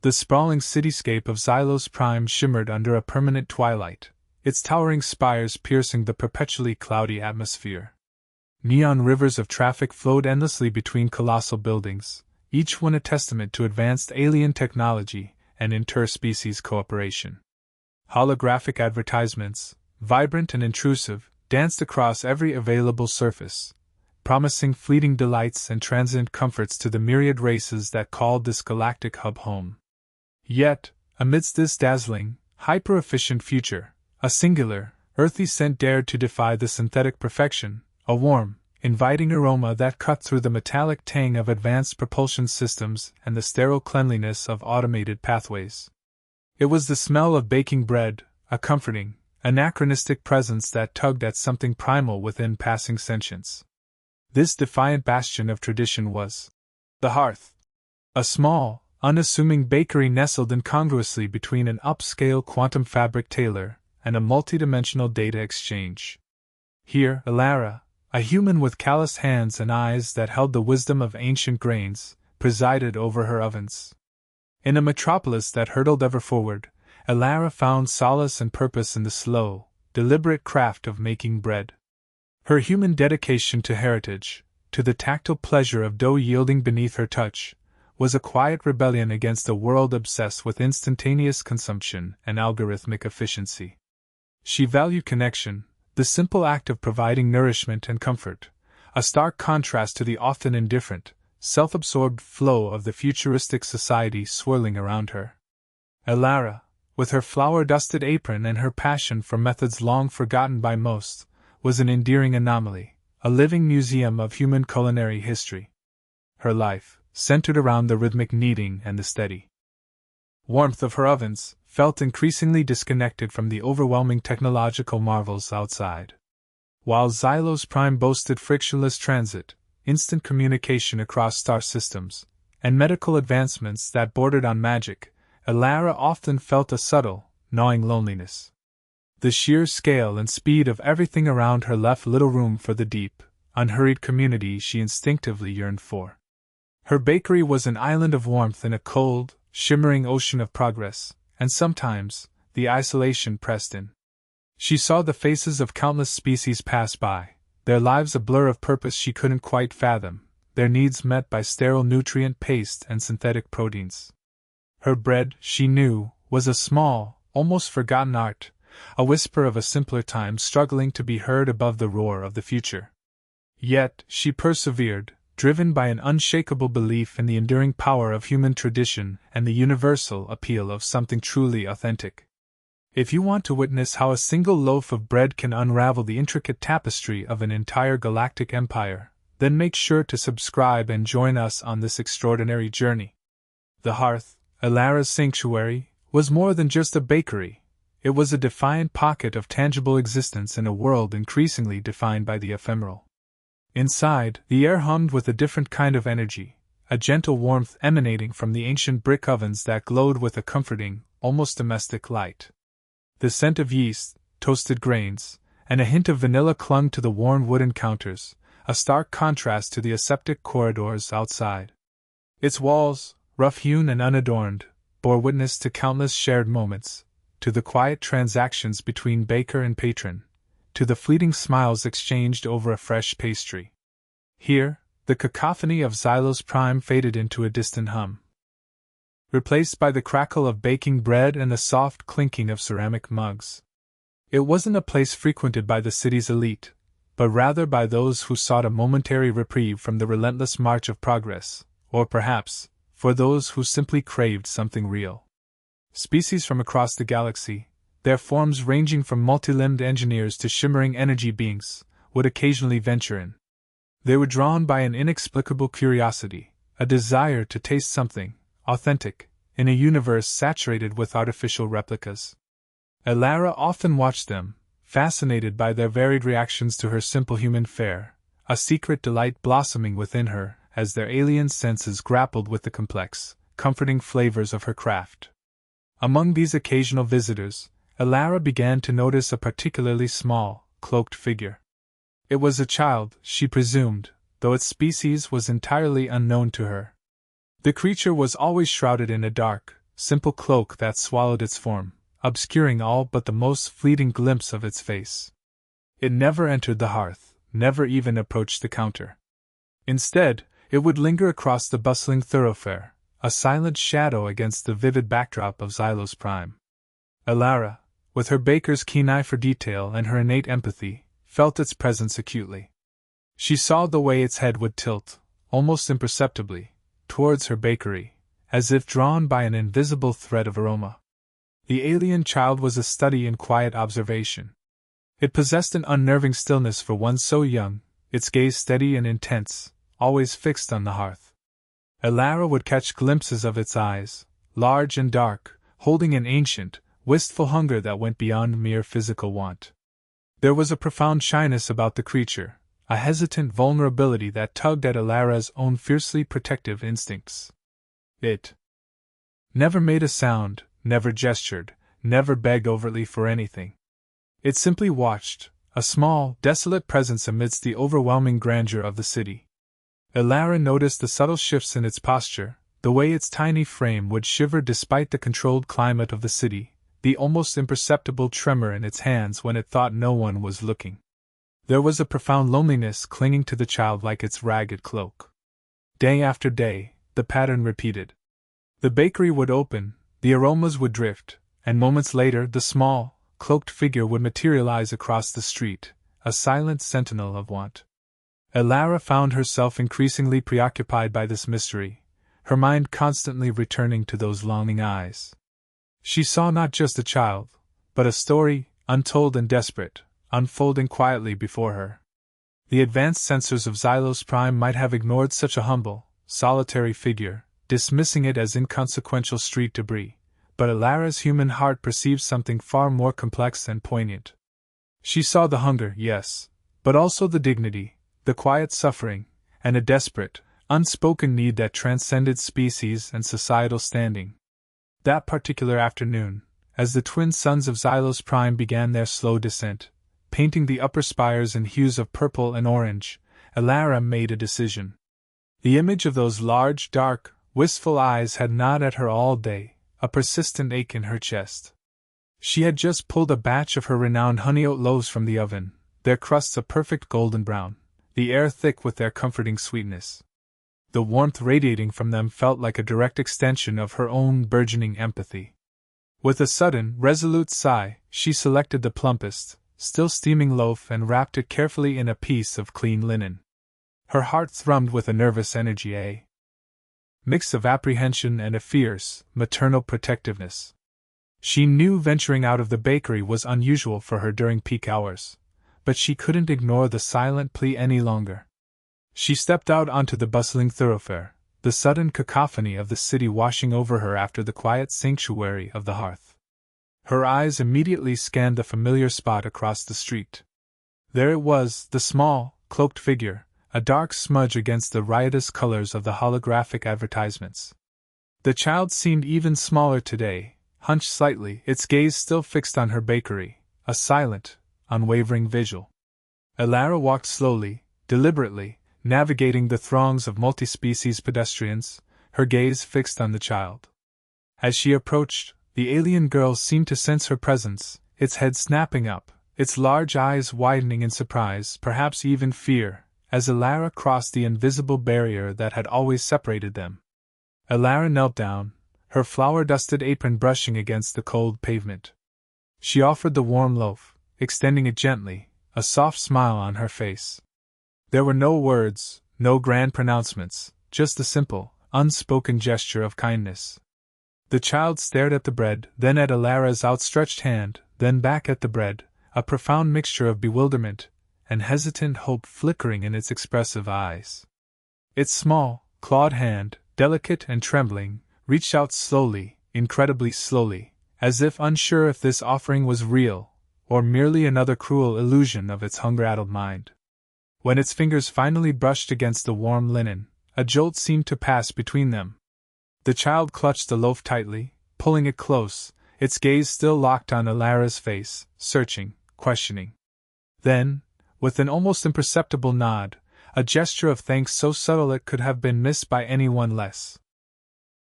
The sprawling cityscape of Xylos Prime shimmered under a permanent twilight, its towering spires piercing the perpetually cloudy atmosphere. Neon rivers of traffic flowed endlessly between colossal buildings, each one a testament to advanced alien technology and interspecies cooperation. Holographic advertisements, vibrant and intrusive, danced across every available surface, promising fleeting delights and transient comforts to the myriad races that called this galactic hub home. Yet, amidst this dazzling, hyper-efficient future, a singular, earthy scent dared to defy the synthetic perfection, a warm, inviting aroma that cut through the metallic tang of advanced propulsion systems and the sterile cleanliness of automated pathways. It was the smell of baking bread, a comforting, anachronistic presence that tugged at something primal within passing sentience. This defiant bastion of tradition was the Hearth, a small, unassuming bakery nestled incongruously between an upscale quantum fabric tailor and a multidimensional data exchange. Here, Elara, a human with calloused hands and eyes that held the wisdom of ancient grains, presided over her ovens. In a metropolis that hurtled ever forward, Elara found solace and purpose in the slow, deliberate craft of making bread. Her human dedication to heritage, to the tactile pleasure of dough yielding beneath her touch, was a quiet rebellion against a world obsessed with instantaneous consumption and algorithmic efficiency. She valued connection, the simple act of providing nourishment and comfort, a stark contrast to the often indifferent, self-absorbed flow of the futuristic society swirling around her. Elara, with her flour-dusted apron and her passion for methods long forgotten by most, was an endearing anomaly, a living museum of human culinary history. Her life, centered around the rhythmic kneading and the steady warmth of her ovens, felt increasingly disconnected from the overwhelming technological marvels outside. While Xylos Prime boasted frictionless transit, instant communication across star systems, and medical advancements that bordered on magic, Elara often felt a subtle, gnawing loneliness. The sheer scale and speed of everything around her left little room for the deep, unhurried community she instinctively yearned for. Her bakery was an island of warmth in a cold, shimmering ocean of progress, and sometimes, the isolation pressed in. She saw the faces of countless species pass by, their lives a blur of purpose she couldn't quite fathom, their needs met by sterile nutrient paste and synthetic proteins. Her bread, she knew, was a small, almost forgotten art, a whisper of a simpler time struggling to be heard above the roar of the future. Yet, she persevered, driven by an unshakable belief in the enduring power of human tradition and the universal appeal of something truly authentic. If you want to witness how a single loaf of bread can unravel the intricate tapestry of an entire galactic empire, then make sure to subscribe and join us on this extraordinary journey. The Hearth, Elara's sanctuary, was more than just a bakery. It was a defiant pocket of tangible existence in a world increasingly defined by the ephemeral. Inside, the air hummed with a different kind of energy, a gentle warmth emanating from the ancient brick ovens that glowed with a comforting, almost domestic light. The scent of yeast, toasted grains, and a hint of vanilla clung to the worn wooden counters, a stark contrast to the aseptic corridors outside. Its walls, rough-hewn and unadorned, bore witness to countless shared moments, to the quiet transactions between baker and patron, to the fleeting smiles exchanged over a fresh pastry. Here, the cacophony of Xylos Prime faded into a distant hum, replaced by the crackle of baking bread and the soft clinking of ceramic mugs. It wasn't a place frequented by the city's elite, but rather by those who sought a momentary reprieve from the relentless march of progress, or perhaps, for those who simply craved something real. Species from across the galaxy, their forms ranging from multi-limbed engineers to shimmering energy beings, would occasionally venture in. They were drawn by an inexplicable curiosity, a desire to taste something authentic, in a universe saturated with artificial replicas. Elara often watched them, fascinated by their varied reactions to her simple human fare, a secret delight blossoming within her as their alien senses grappled with the complex, comforting flavors of her craft. Among these occasional visitors, Elara began to notice a particularly small, cloaked figure. It was a child, she presumed, though its species was entirely unknown to her. The creature was always shrouded in a dark, simple cloak that swallowed its form, obscuring all but the most fleeting glimpse of its face. It never entered the hearth, never even approached the counter. Instead, it would linger across the bustling thoroughfare, a silent shadow against the vivid backdrop of Xylos Prime. Elara, with her baker's keen eye for detail and her innate empathy, felt its presence acutely. She saw the way its head would tilt, almost imperceptibly, towards her bakery, as if drawn by an invisible thread of aroma. The alien child was a study in quiet observation. It possessed an unnerving stillness for one so young, its gaze steady and intense, always fixed on the hearth. Elara would catch glimpses of its eyes, large and dark, holding an ancient, wistful hunger that went beyond mere physical want. There was a profound shyness about the creature, a hesitant vulnerability that tugged at Elara's own fiercely protective instincts. It never made a sound, never gestured, never begged overtly for anything. It simply watched, a small, desolate presence amidst the overwhelming grandeur of the city. Elara noticed the subtle shifts in its posture, the way its tiny frame would shiver despite the controlled climate of the city, the almost imperceptible tremor in its hands when it thought no one was looking. There was a profound loneliness clinging to the child like its ragged cloak. Day after day, the pattern repeated. The bakery would open, the aromas would drift, and moments later the small, cloaked figure would materialize across the street, a silent sentinel of want. Elara found herself increasingly preoccupied by this mystery, her mind constantly returning to those longing eyes. She saw not just a child, but a story, untold and desperate, unfolding quietly before her. The advanced sensors of Xylos Prime might have ignored such a humble, solitary figure, dismissing it as inconsequential street debris, but Elara's human heart perceived something far more complex and poignant. She saw the hunger, yes, but also the dignity, the quiet suffering, and a desperate, unspoken need that transcended species and societal standing. That particular afternoon, as the twin suns of Xylos Prime began their slow descent, painting the upper spires in hues of purple and orange, Elara made a decision. The image of those large, dark, wistful eyes had gnawed at her all day, a persistent ache in her chest. She had just pulled a batch of her renowned honey oat loaves from the oven, their crusts a perfect golden brown, the air thick with their comforting sweetness. The warmth radiating from them felt like a direct extension of her own burgeoning empathy. With a sudden, resolute sigh, she selected the plumpest, still steaming loaf and wrapped it carefully in a piece of clean linen. Her heart thrummed with a nervous energy, a mix of apprehension and a fierce, maternal protectiveness. She knew venturing out of the bakery was unusual for her during peak hours, but she couldn't ignore the silent plea any longer. She stepped out onto the bustling thoroughfare, the sudden cacophony of the city washing over her after the quiet sanctuary of the hearth. Her eyes immediately scanned the familiar spot across the street. There it was, the small, cloaked figure, a dark smudge against the riotous colors of the holographic advertisements. The child seemed even smaller today, hunched slightly, its gaze still fixed on her bakery, a silent, unwavering vigil. Elara walked slowly, deliberately, navigating the throngs of multi-species pedestrians, her gaze fixed on the child. As she approached, the alien girl seemed to sense her presence, its head snapping up, its large eyes widening in surprise, perhaps even fear, as Elara crossed the invisible barrier that had always separated them. Elara knelt down, her flour-dusted apron brushing against the cold pavement. She offered the warm loaf, extending it gently, a soft smile on her face. There were no words, no grand pronouncements, just a simple, unspoken gesture of kindness. The child stared at the bread, then at Elara's outstretched hand, then back at the bread, a profound mixture of bewilderment and hesitant hope flickering in its expressive eyes. Its small, clawed hand, delicate and trembling, reached out slowly, incredibly slowly, as if unsure if this offering was real, or merely another cruel illusion of its hunger-addled mind. When its fingers finally brushed against the warm linen, a jolt seemed to pass between them. The child clutched the loaf tightly, pulling it close, its gaze still locked on Elara's face, searching, questioning. Then, with an almost imperceptible nod, a gesture of thanks so subtle it could have been missed by anyone less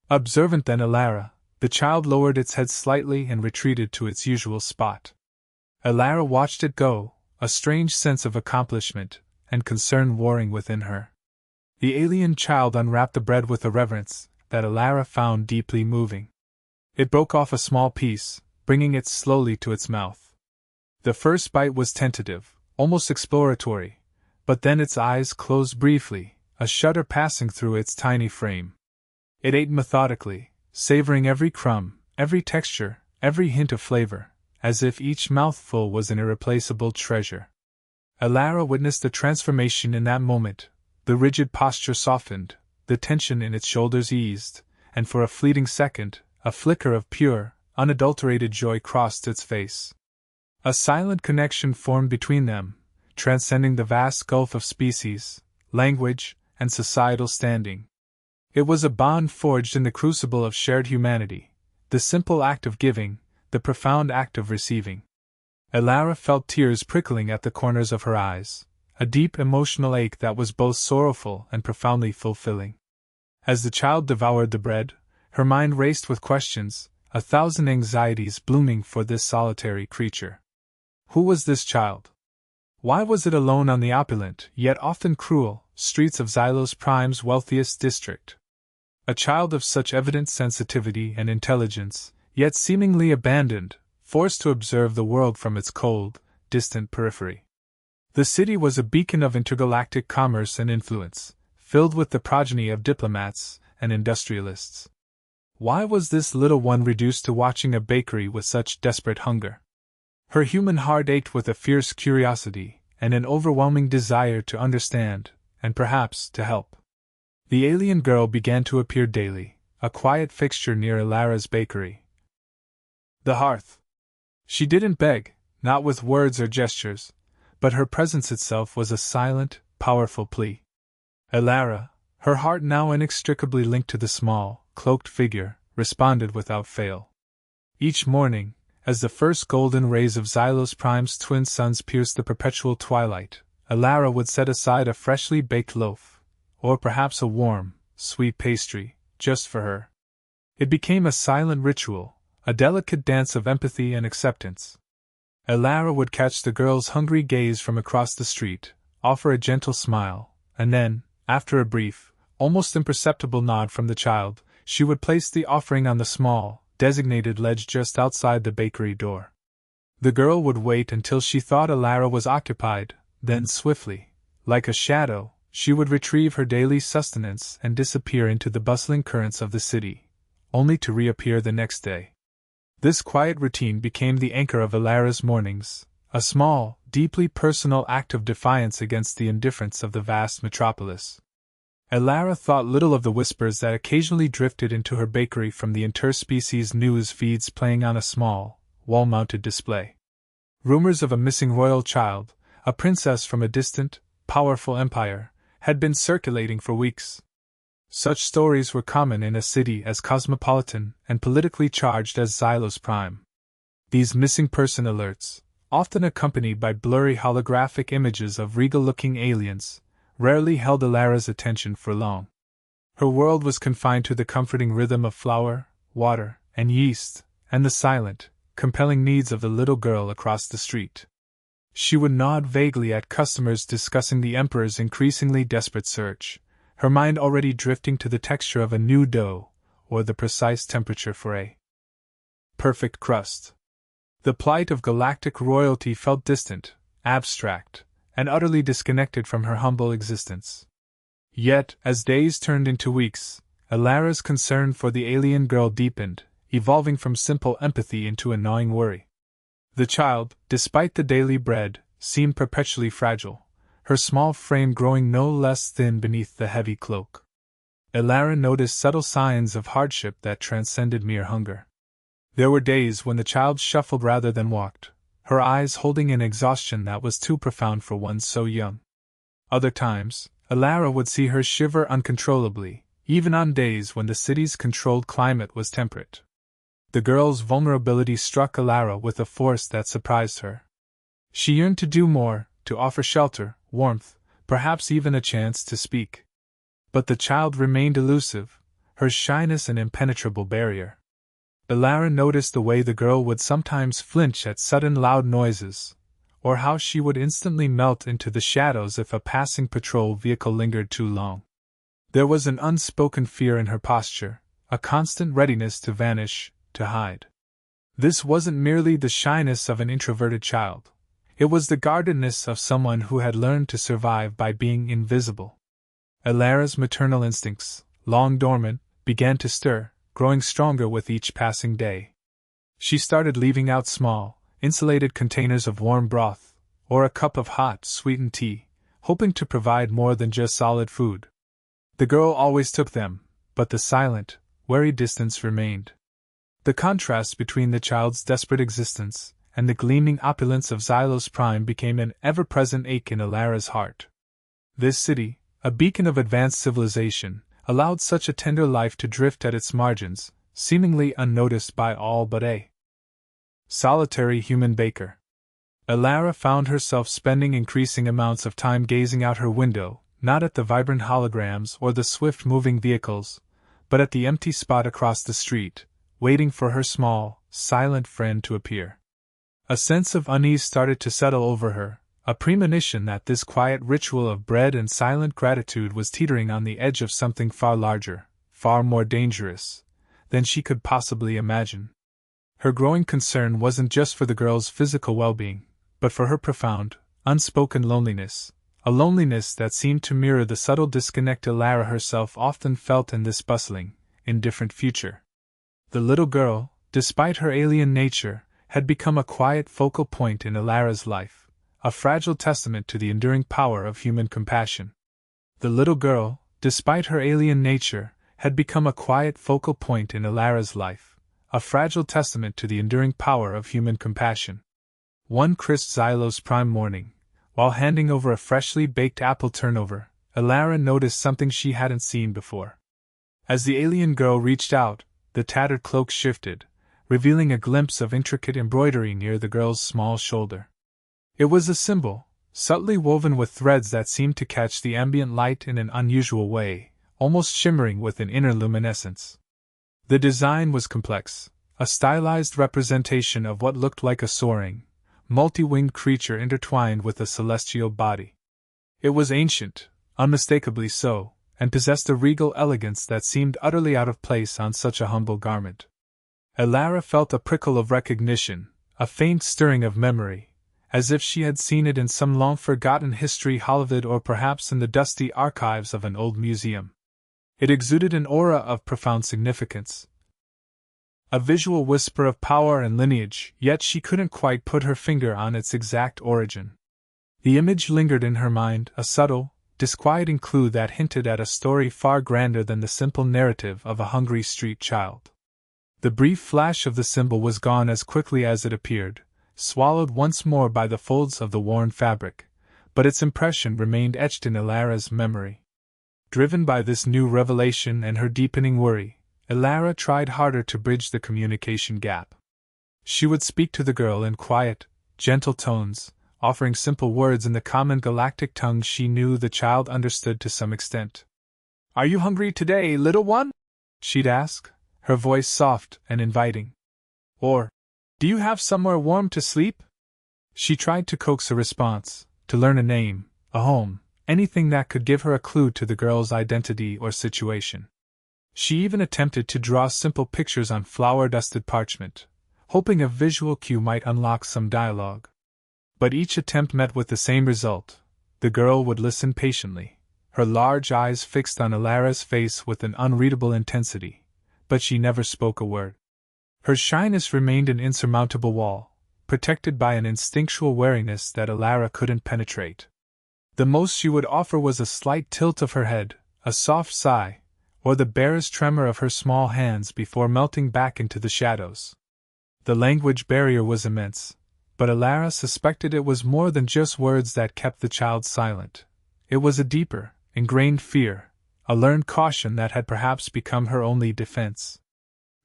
observant than Elara, The child lowered its head slightly and retreated to its usual spot. Elara watched it go, a strange sense of accomplishment and concern warring within her. The alien child unwrapped the bread with a reverence that Elara found deeply moving. It broke off a small piece, bringing it slowly to its mouth. The first bite was tentative, almost exploratory, but then its eyes closed briefly, a shudder passing through its tiny frame. It ate methodically, savoring every crumb, every texture, every hint of flavor, as if each mouthful was an irreplaceable treasure. Elara witnessed the transformation in that moment. The rigid posture softened, the tension in its shoulders eased, and for a fleeting second, a flicker of pure, unadulterated joy crossed its face. A silent connection formed between them, transcending the vast gulf of species, language, and societal standing. It was a bond forged in the crucible of shared humanity, the simple act of giving, the profound act of receiving. Elara felt tears prickling at the corners of her eyes, a deep emotional ache that was both sorrowful and profoundly fulfilling. As the child devoured the bread, her mind raced with questions, a thousand anxieties blooming for this solitary creature. Who was this child? Why was it alone on the opulent, yet often cruel, streets of Xylos Prime's wealthiest district? A child of such evident sensitivity and intelligence, yet seemingly abandoned, forced to observe the world from its cold, distant periphery. The city was a beacon of intergalactic commerce and influence, filled with the progeny of diplomats and industrialists. Why was this little one reduced to watching a bakery with such desperate hunger? Her human heart ached with a fierce curiosity and an overwhelming desire to understand, and perhaps to help. The alien girl began to appear daily, a quiet fixture near Elara's bakery. The hearth. She didn't beg, not with words or gestures, but her presence itself was a silent, powerful plea. Elara, her heart now inextricably linked to the small, cloaked figure, responded without fail. Each morning, as the first golden rays of Xylos Prime's twin suns pierced the perpetual twilight, Elara would set aside a freshly baked loaf, or perhaps a warm, sweet pastry, just for her. It became a silent ritual, a delicate dance of empathy and acceptance. Elara would catch the girl's hungry gaze from across the street, offer a gentle smile, and then, after a brief, almost imperceptible nod from the child, she would place the offering on the small, designated ledge just outside the bakery door. The girl would wait until she thought Elara was occupied, then swiftly, like a shadow, she would retrieve her daily sustenance and disappear into the bustling currents of the city, only to reappear the next day. This quiet routine became the anchor of Elara's mornings, a small, deeply personal act of defiance against the indifference of the vast metropolis. Elara thought little of the whispers that occasionally drifted into her bakery from the interspecies news feeds playing on a small, wall-mounted display. Rumors of a missing royal child, a princess from a distant, powerful empire, had been circulating for weeks. Such stories were common in a city as cosmopolitan and politically charged as Xylos Prime. These missing person alerts, often accompanied by blurry holographic images of regal-looking aliens, rarely held Elara's attention for long. Her world was confined to the comforting rhythm of flour, water, and yeast, and the silent, compelling needs of the little girl across the street. She would nod vaguely at customers discussing the Emperor's increasingly desperate search, her mind already drifting to the texture of a new dough, or the precise temperature for a perfect crust. The plight of galactic royalty felt distant, abstract, and utterly disconnected from her humble existence. Yet, as days turned into weeks, Elara's concern for the alien girl deepened, evolving from simple empathy into a gnawing worry. The child, despite the daily bread, seemed perpetually fragile, her small frame growing no less thin beneath the heavy cloak. Elara noticed subtle signs of hardship that transcended mere hunger. There were days when the child shuffled rather than walked, her eyes holding an exhaustion that was too profound for one so young. Other times, Elara would see her shiver uncontrollably, even on days when the city's controlled climate was temperate. The girl's vulnerability struck Elara with a force that surprised her. She yearned to do more, to offer shelter, warmth, perhaps even a chance to speak. But the child remained elusive, her shyness an impenetrable barrier. Elara noticed the way the girl would sometimes flinch at sudden loud noises, or how she would instantly melt into the shadows if a passing patrol vehicle lingered too long. There was an unspoken fear in her posture, a constant readiness to vanish, to hide. This wasn't merely the shyness of an introverted child. It was the guardedness of someone who had learned to survive by being invisible. Elara's maternal instincts, long dormant, began to stir, growing stronger with each passing day. She started leaving out small, insulated containers of warm broth, or a cup of hot, sweetened tea, hoping to provide more than just solid food. The girl always took them, but the silent, wary distance remained. The contrast between the child's desperate existence and the gleaming opulence of Xylos Prime became an ever-present ache in Elara's heart. This city, a beacon of advanced civilization, allowed such a tender life to drift at its margins, seemingly unnoticed by all but a solitary human baker. Elara found herself spending increasing amounts of time gazing out her window, not at the vibrant holograms or the swift-moving vehicles, but at the empty spot across the street, waiting for her small, silent friend to appear. A sense of unease started to settle over her, a premonition that this quiet ritual of bread and silent gratitude was teetering on the edge of something far larger, far more dangerous, than she could possibly imagine. Her growing concern wasn't just for the girl's physical well-being, but for her profound, unspoken loneliness, a loneliness that seemed to mirror the subtle disconnect Elara herself often felt in this bustling, indifferent future. The little girl, despite her alien nature, had become a quiet focal point in Elara's life, a fragile testament to the enduring power of human compassion. The little girl, despite her alien nature, had become a quiet focal point in Elara's life, a fragile testament to the enduring power of human compassion. One crisp Xylos Prime morning, while handing over a freshly baked apple turnover, Elara noticed something she hadn't seen before. As the alien girl reached out, the tattered cloak shifted, revealing a glimpse of intricate embroidery near the girl's small shoulder. It was a symbol, subtly woven with threads that seemed to catch the ambient light in an unusual way, almost shimmering with an inner luminescence. The design was complex, a stylized representation of what looked like a soaring, multi-winged creature intertwined with a celestial body. It was ancient, unmistakably so, and possessed a regal elegance that seemed utterly out of place on such a humble garment. Elara felt a prickle of recognition, a faint stirring of memory, as if she had seen it in some long-forgotten history holovid or perhaps in the dusty archives of an old museum. It exuded an aura of profound significance, a visual whisper of power and lineage, yet she couldn't quite put her finger on its exact origin. The image lingered in her mind, a subtle, disquieting clue that hinted at a story far grander than the simple narrative of a hungry street child. The brief flash of the symbol was gone as quickly as it appeared, swallowed once more by the folds of the worn fabric, but its impression remained etched in Elara's memory. Driven by this new revelation and her deepening worry, Elara tried harder to bridge the communication gap. She would speak to the girl in quiet, gentle tones, offering simple words in the common galactic tongue she knew the child understood to some extent. "Are you hungry today, little one?" she'd ask, her voice soft and inviting. Or, "Do you have somewhere warm to sleep?" She tried to coax a response, to learn a name, a home, anything that could give her a clue to the girl's identity or situation. She even attempted to draw simple pictures on flour-dusted parchment, hoping a visual cue might unlock some dialogue. But each attempt met with the same result. The girl would listen patiently, her large eyes fixed on Elara's face with an unreadable intensity, but she never spoke a word. Her shyness remained an insurmountable wall, protected by an instinctual wariness that Elara couldn't penetrate. The most she would offer was a slight tilt of her head, a soft sigh, or the barest tremor of her small hands before melting back into the shadows. The language barrier was immense, but Elara suspected it was more than just words that kept the child silent. It was a deeper, ingrained fear, a learned caution that had perhaps become her only defense.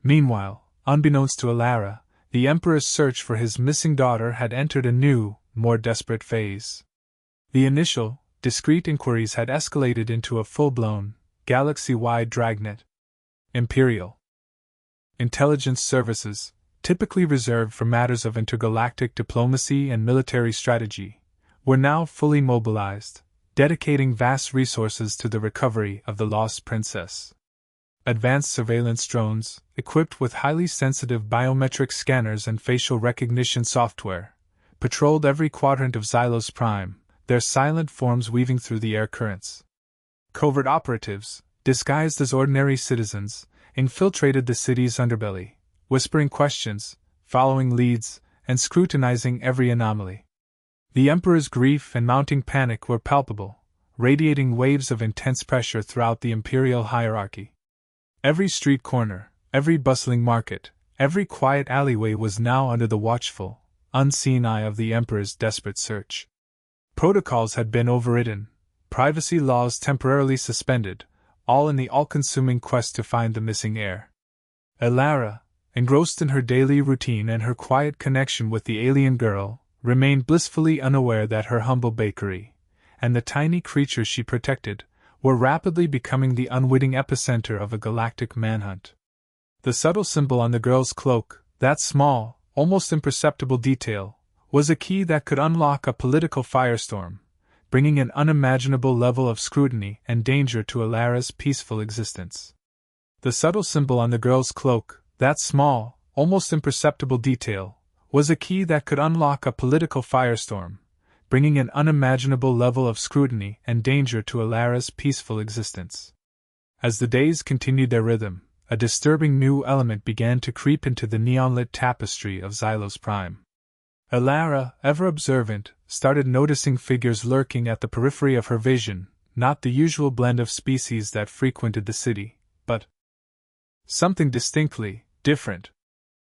Meanwhile, unbeknownst to Elara, the Emperor's search for his missing daughter had entered a new, more desperate phase. The initial, discreet inquiries had escalated into a full-blown, galaxy-wide dragnet. Imperial Intelligence services, typically reserved for matters of intergalactic diplomacy and military strategy, were now fully mobilized, dedicating vast resources to the recovery of the lost princess. Advanced surveillance drones, equipped with highly sensitive biometric scanners and facial recognition software, patrolled every quadrant of Xylos Prime, their silent forms weaving through the air currents. Covert operatives, disguised as ordinary citizens, infiltrated the city's underbelly, whispering questions, following leads, and scrutinizing every anomaly. The Emperor's grief and mounting panic were palpable, radiating waves of intense pressure throughout the imperial hierarchy. Every street corner, every bustling market, every quiet alleyway was now under the watchful, unseen eye of the Emperor's desperate search. Protocols had been overridden, privacy laws temporarily suspended, all in the all-consuming quest to find the missing heir. Elara, engrossed in her daily routine and her quiet connection with the alien girl, remained blissfully unaware that her humble bakery, and the tiny creatures she protected, were rapidly becoming the unwitting epicenter of a galactic manhunt. The subtle symbol on the girl's cloak, that small, almost imperceptible detail, was a key that could unlock a political firestorm, bringing an unimaginable level of scrutiny and danger to Elara's peaceful existence. The subtle symbol on the girl's cloak, that small, almost imperceptible detail, was a key that could unlock a political firestorm, bringing an unimaginable level of scrutiny and danger to Elara's peaceful existence. As the days continued their rhythm, a disturbing new element began to creep into the neon-lit tapestry of Xylos Prime. Elara, ever observant, started noticing figures lurking at the periphery of her vision, not the usual blend of species that frequented the city, but something distinctly different.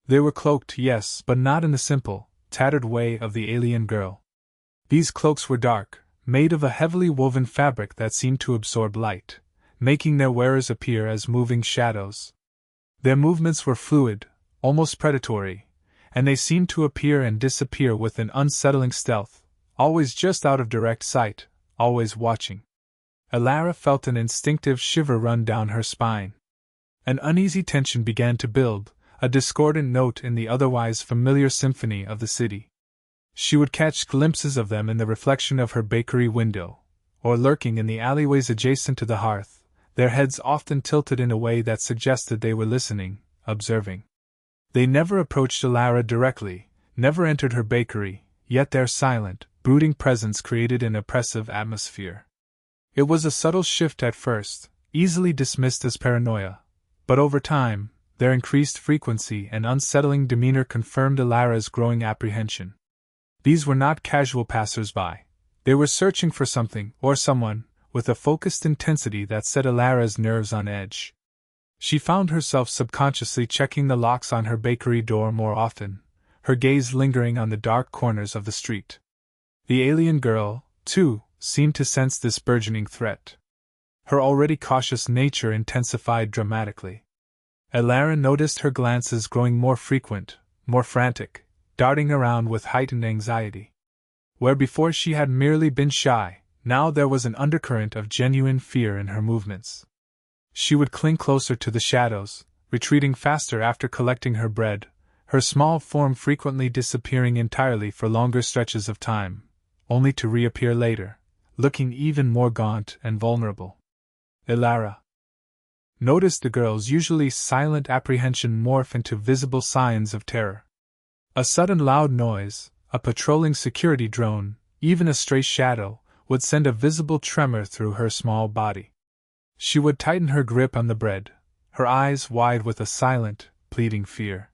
They were cloaked, yes, but not in the simple, tattered way of the alien girl. These cloaks were dark, made of a heavily woven fabric that seemed to absorb light, making their wearers appear as moving shadows. Their movements were fluid, almost predatory, and they seemed to appear and disappear with an unsettling stealth, always just out of direct sight, always watching. Elara felt an instinctive shiver run down her spine. An uneasy tension began to build, a discordant note in the otherwise familiar symphony of the city. She would catch glimpses of them in the reflection of her bakery window, or lurking in the alleyways adjacent to the hearth, their heads often tilted in a way that suggested they were listening, observing. They never approached Elara directly, never entered her bakery, yet their silent, brooding presence created an oppressive atmosphere. It was a subtle shift at first, easily dismissed as paranoia, but over time, their increased frequency and unsettling demeanor confirmed Elara's growing apprehension. These were not casual passers-by. They were searching for something, or someone, with a focused intensity that set Elara's nerves on edge. She found herself subconsciously checking the locks on her bakery door more often, her gaze lingering on the dark corners of the street. The alien girl, too, seemed to sense this burgeoning threat. Her already cautious nature intensified dramatically. Elara noticed her glances growing more frequent, more frantic, darting around with heightened anxiety. Where before she had merely been shy, now there was an undercurrent of genuine fear in her movements. She would cling closer to the shadows, retreating faster after collecting her bread, her small form frequently disappearing entirely for longer stretches of time, only to reappear later, looking even more gaunt and vulnerable. Elara noticed the girl's usually silent apprehension morph into visible signs of terror. A sudden loud noise, a patrolling security drone, even a stray shadow, would send a visible tremor through her small body. She would tighten her grip on the bread, her eyes wide with a silent, pleading fear.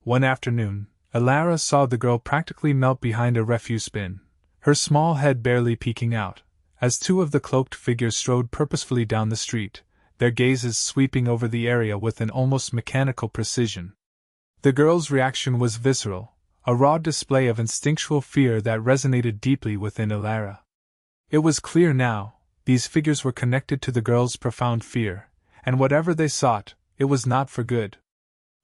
One afternoon, Elara saw the girl practically melt behind a refuse bin, her small head barely peeking out, as two of the cloaked figures strode purposefully down the street, their gazes sweeping over the area with an almost mechanical precision. The girl's reaction was visceral, a raw display of instinctual fear that resonated deeply within Elara. It was clear now, these figures were connected to the girl's profound fear, and whatever they sought, it was not for good.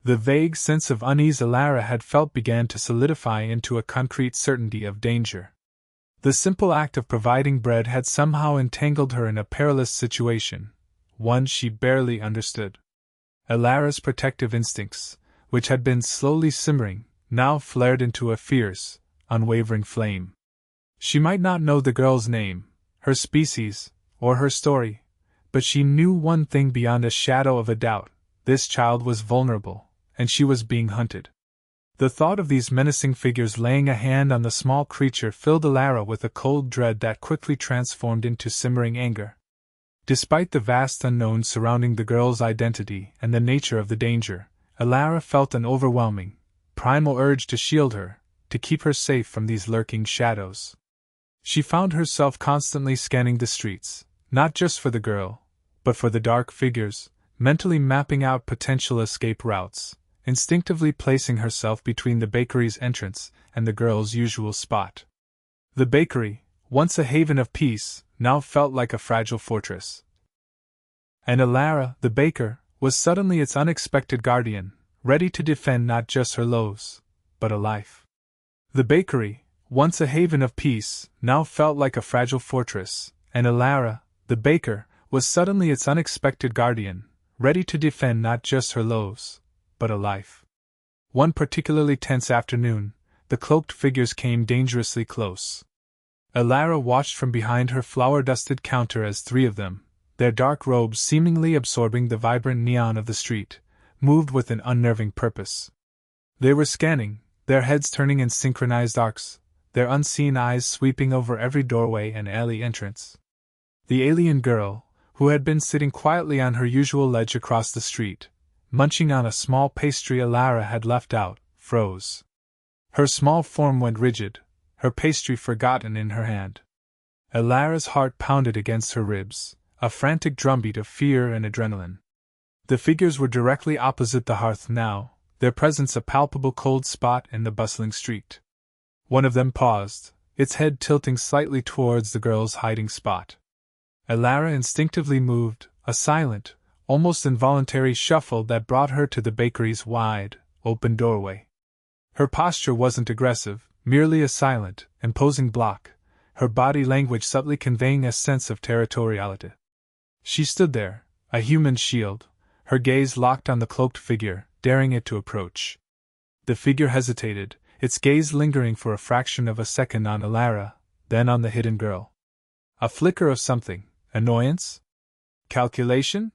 The vague sense of unease Elara had felt began to solidify into a concrete certainty of danger. The simple act of providing bread had somehow entangled her in a perilous situation, one she barely understood. Alara's protective instincts, which had been slowly simmering, now flared into a fierce, unwavering flame. She might not know the girl's name, her species, or her story, but she knew one thing beyond a shadow of a doubt: this child was vulnerable, and she was being hunted. The thought of these menacing figures laying a hand on the small creature filled Alara with a cold dread that quickly transformed into simmering anger. Despite the vast unknown surrounding the girl's identity and the nature of the danger, Alara felt an overwhelming, primal urge to shield her, to keep her safe from these lurking shadows. She found herself constantly scanning the streets, not just for the girl, but for the dark figures, mentally mapping out potential escape routes, instinctively placing herself between the bakery's entrance and the girl's usual spot. The bakery, once a haven of peace, now felt like a fragile fortress. And Alara, the baker, was suddenly its unexpected guardian, ready to defend not just her loaves, but a life. The bakery, once a haven of peace, now felt like a fragile fortress, and Alara, the baker, was suddenly its unexpected guardian, ready to defend not just her loaves, but a life. One particularly tense afternoon, the cloaked figures came dangerously close. Alara watched from behind her flour-dusted counter as three of them, their dark robes seemingly absorbing the vibrant neon of the street, moved with an unnerving purpose. They were scanning, their heads turning in synchronized arcs, their unseen eyes sweeping over every doorway and alley entrance. The alien girl, who had been sitting quietly on her usual ledge across the street, munching on a small pastry Alara had left out, froze. Her small form went rigid, her pastry forgotten in her hand. Alara's heart pounded against her ribs, a frantic drumbeat of fear and adrenaline. The figures were directly opposite the hearth now, their presence a palpable cold spot in the bustling street. One of them paused, its head tilting slightly towards the girl's hiding spot. Alara instinctively moved, a silent, almost involuntary shuffle that brought her to the bakery's wide, open doorway. Her posture wasn't aggressive, merely a silent, imposing block, her body language subtly conveying a sense of territoriality. She stood there, a human shield, her gaze locked on the cloaked figure, daring it to approach. The figure hesitated, its gaze lingering for a fraction of a second on Alara, then on the hidden girl. A flicker of something, annoyance? Calculation?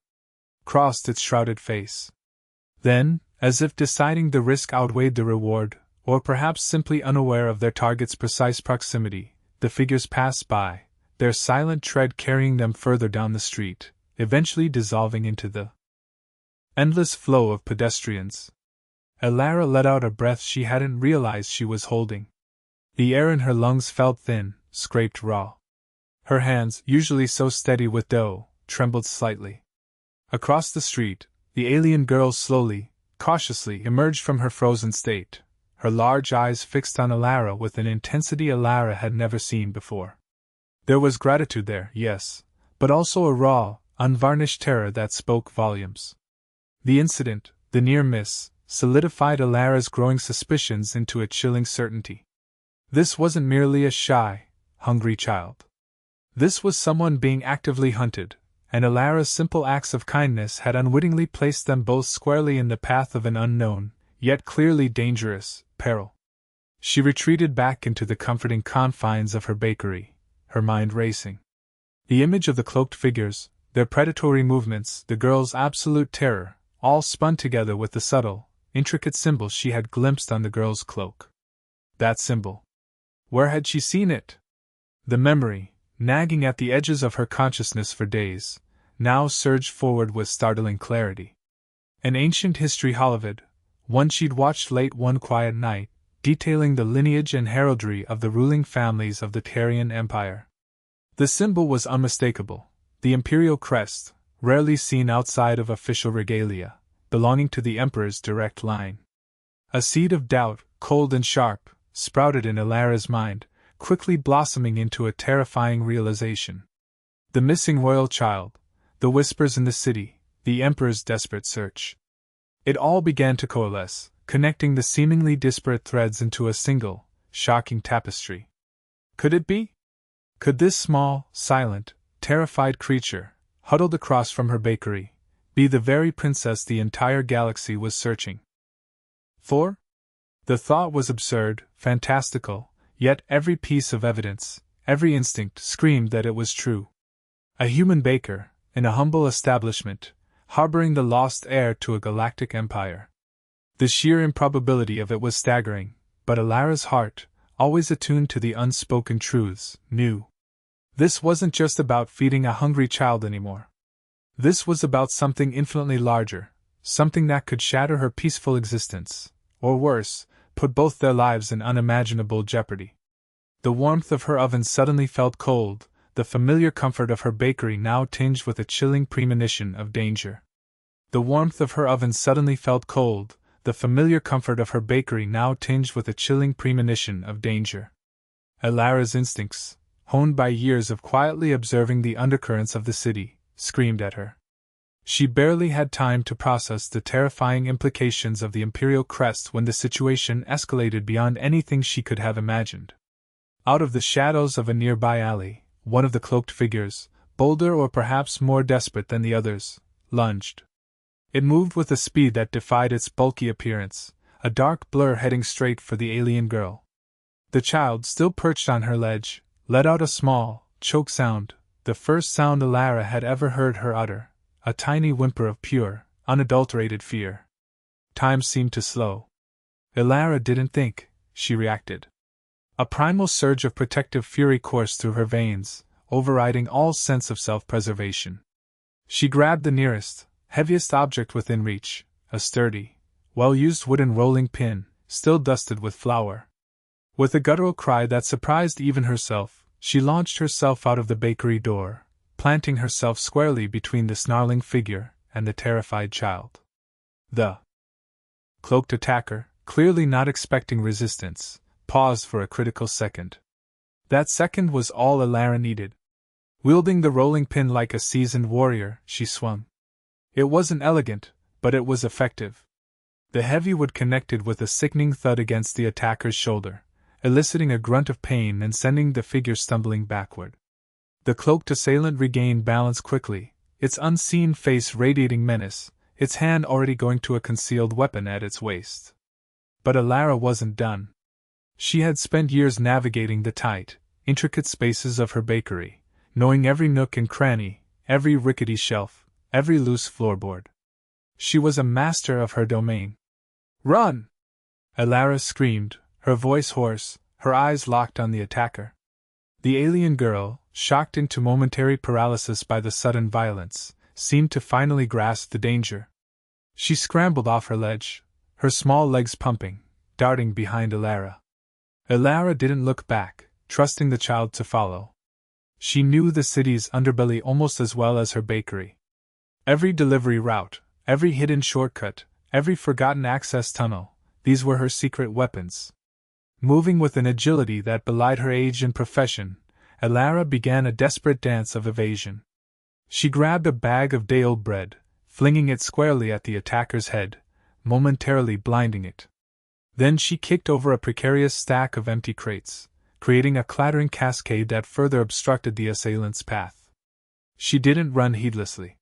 Crossed its shrouded face. Then, as if deciding the risk outweighed the reward, or perhaps simply unaware of their target's precise proximity, the figures passed by, their silent tread carrying them further down the street, eventually dissolving into the endless flow of pedestrians. Alara let out a breath she hadn't realized she was holding. The air in her lungs felt thin, scraped raw. Her hands, usually so steady with dough, trembled slightly. Across the street, the alien girl slowly, cautiously emerged from her frozen state, her large eyes fixed on Alara with an intensity Alara had never seen before. There was gratitude there, yes, but also a raw, unvarnished terror that spoke volumes. The incident, the near miss, solidified Alara's growing suspicions into a chilling certainty. This wasn't merely a shy, hungry child. This was someone being actively hunted, and Alara's simple acts of kindness had unwittingly placed them both squarely in the path of an unknown, yet clearly dangerous, peril. She retreated back into the comforting confines of her bakery, her mind racing. The image of the cloaked figures, their predatory movements, the girl's absolute terror, all spun together with the subtle, intricate symbol she had glimpsed on the girl's cloak. That symbol. Where had she seen it? The memory, nagging at the edges of her consciousness for days, now surged forward with startling clarity. An ancient history holovid, one she'd watched late one quiet night, detailing the lineage and heraldry of the ruling families of the Tarian Empire. The symbol was unmistakable, the imperial crest, rarely seen outside of official regalia, belonging to the emperor's direct line. A seed of doubt, cold and sharp, sprouted in Alara's mind, quickly blossoming into a terrifying realization. The missing royal child, the whispers in the city, the emperor's desperate search. It all began to coalesce, connecting the seemingly disparate threads into a single, shocking tapestry. Could it be? Could this small, silent, terrified creature, huddled across from her bakery, Be the very princess the entire galaxy was searching for? The thought was absurd, fantastical, yet every piece of evidence, every instinct screamed that it was true. A human baker, in a humble establishment, harboring the lost heir to a galactic empire. The sheer improbability of it was staggering, but Alara's heart, always attuned to the unspoken truths, knew. This wasn't just about feeding a hungry child anymore. This was about something infinitely larger, something that could shatter her peaceful existence, or worse, put both their lives in unimaginable jeopardy. The warmth of her oven suddenly felt cold, the familiar comfort of her bakery now tinged with a chilling premonition of danger. The warmth of her oven suddenly felt cold, the familiar comfort of her bakery now tinged with a chilling premonition of danger. Alara's instincts, honed by years of quietly observing the undercurrents of the city, screamed at her. She barely had time to process the terrifying implications of the imperial crest when the situation escalated beyond anything she could have imagined. Out of the shadows of a nearby alley, one of the cloaked figures, bolder or perhaps more desperate than the others, lunged. It moved with a speed that defied its bulky appearance, a dark blur heading straight for the alien girl. The child, still perched on her ledge, let out a small, choke sound, the first sound Alara had ever heard her utter, a tiny whimper of pure, unadulterated fear. Time seemed to slow. Alara didn't think, she reacted. A primal surge of protective fury coursed through her veins, overriding all sense of self-preservation. She grabbed the nearest, heaviest object within reach, a sturdy, well-used wooden rolling pin, still dusted with flour. With a guttural cry that surprised even herself, she launched herself out of the bakery door, planting herself squarely between the snarling figure and the terrified child. The cloaked attacker, clearly not expecting resistance, paused for a critical second. That second was all Alara needed. Wielding the rolling pin like a seasoned warrior, she swung. It wasn't elegant, but it was effective. The heavy wood connected with a sickening thud against the attacker's shoulder, eliciting a grunt of pain and sending the figure stumbling backward. The cloaked assailant regained balance quickly, its unseen face radiating menace, its hand already going to a concealed weapon at its waist. But Alara wasn't done. She had spent years navigating the tight, intricate spaces of her bakery, knowing every nook and cranny, every rickety shelf, every loose floorboard. She was a master of her domain. "Run!" Alara screamed, her voice hoarse, her eyes locked on the attacker. The alien girl, shocked into momentary paralysis by the sudden violence, seemed to finally grasp the danger. She scrambled off her ledge, her small legs pumping, darting behind Alara. Alara didn't look back, trusting the child to follow. She knew the city's underbelly almost as well as her bakery. Every delivery route, every hidden shortcut, every forgotten access tunnel, these were her secret weapons. Moving with an agility that belied her age and profession, Alara began a desperate dance of evasion. She grabbed a bag of day-old bread, flinging it squarely at the attacker's head, momentarily blinding it. Then she kicked over a precarious stack of empty crates, creating a clattering cascade that further obstructed the assailant's path. She didn't run heedlessly.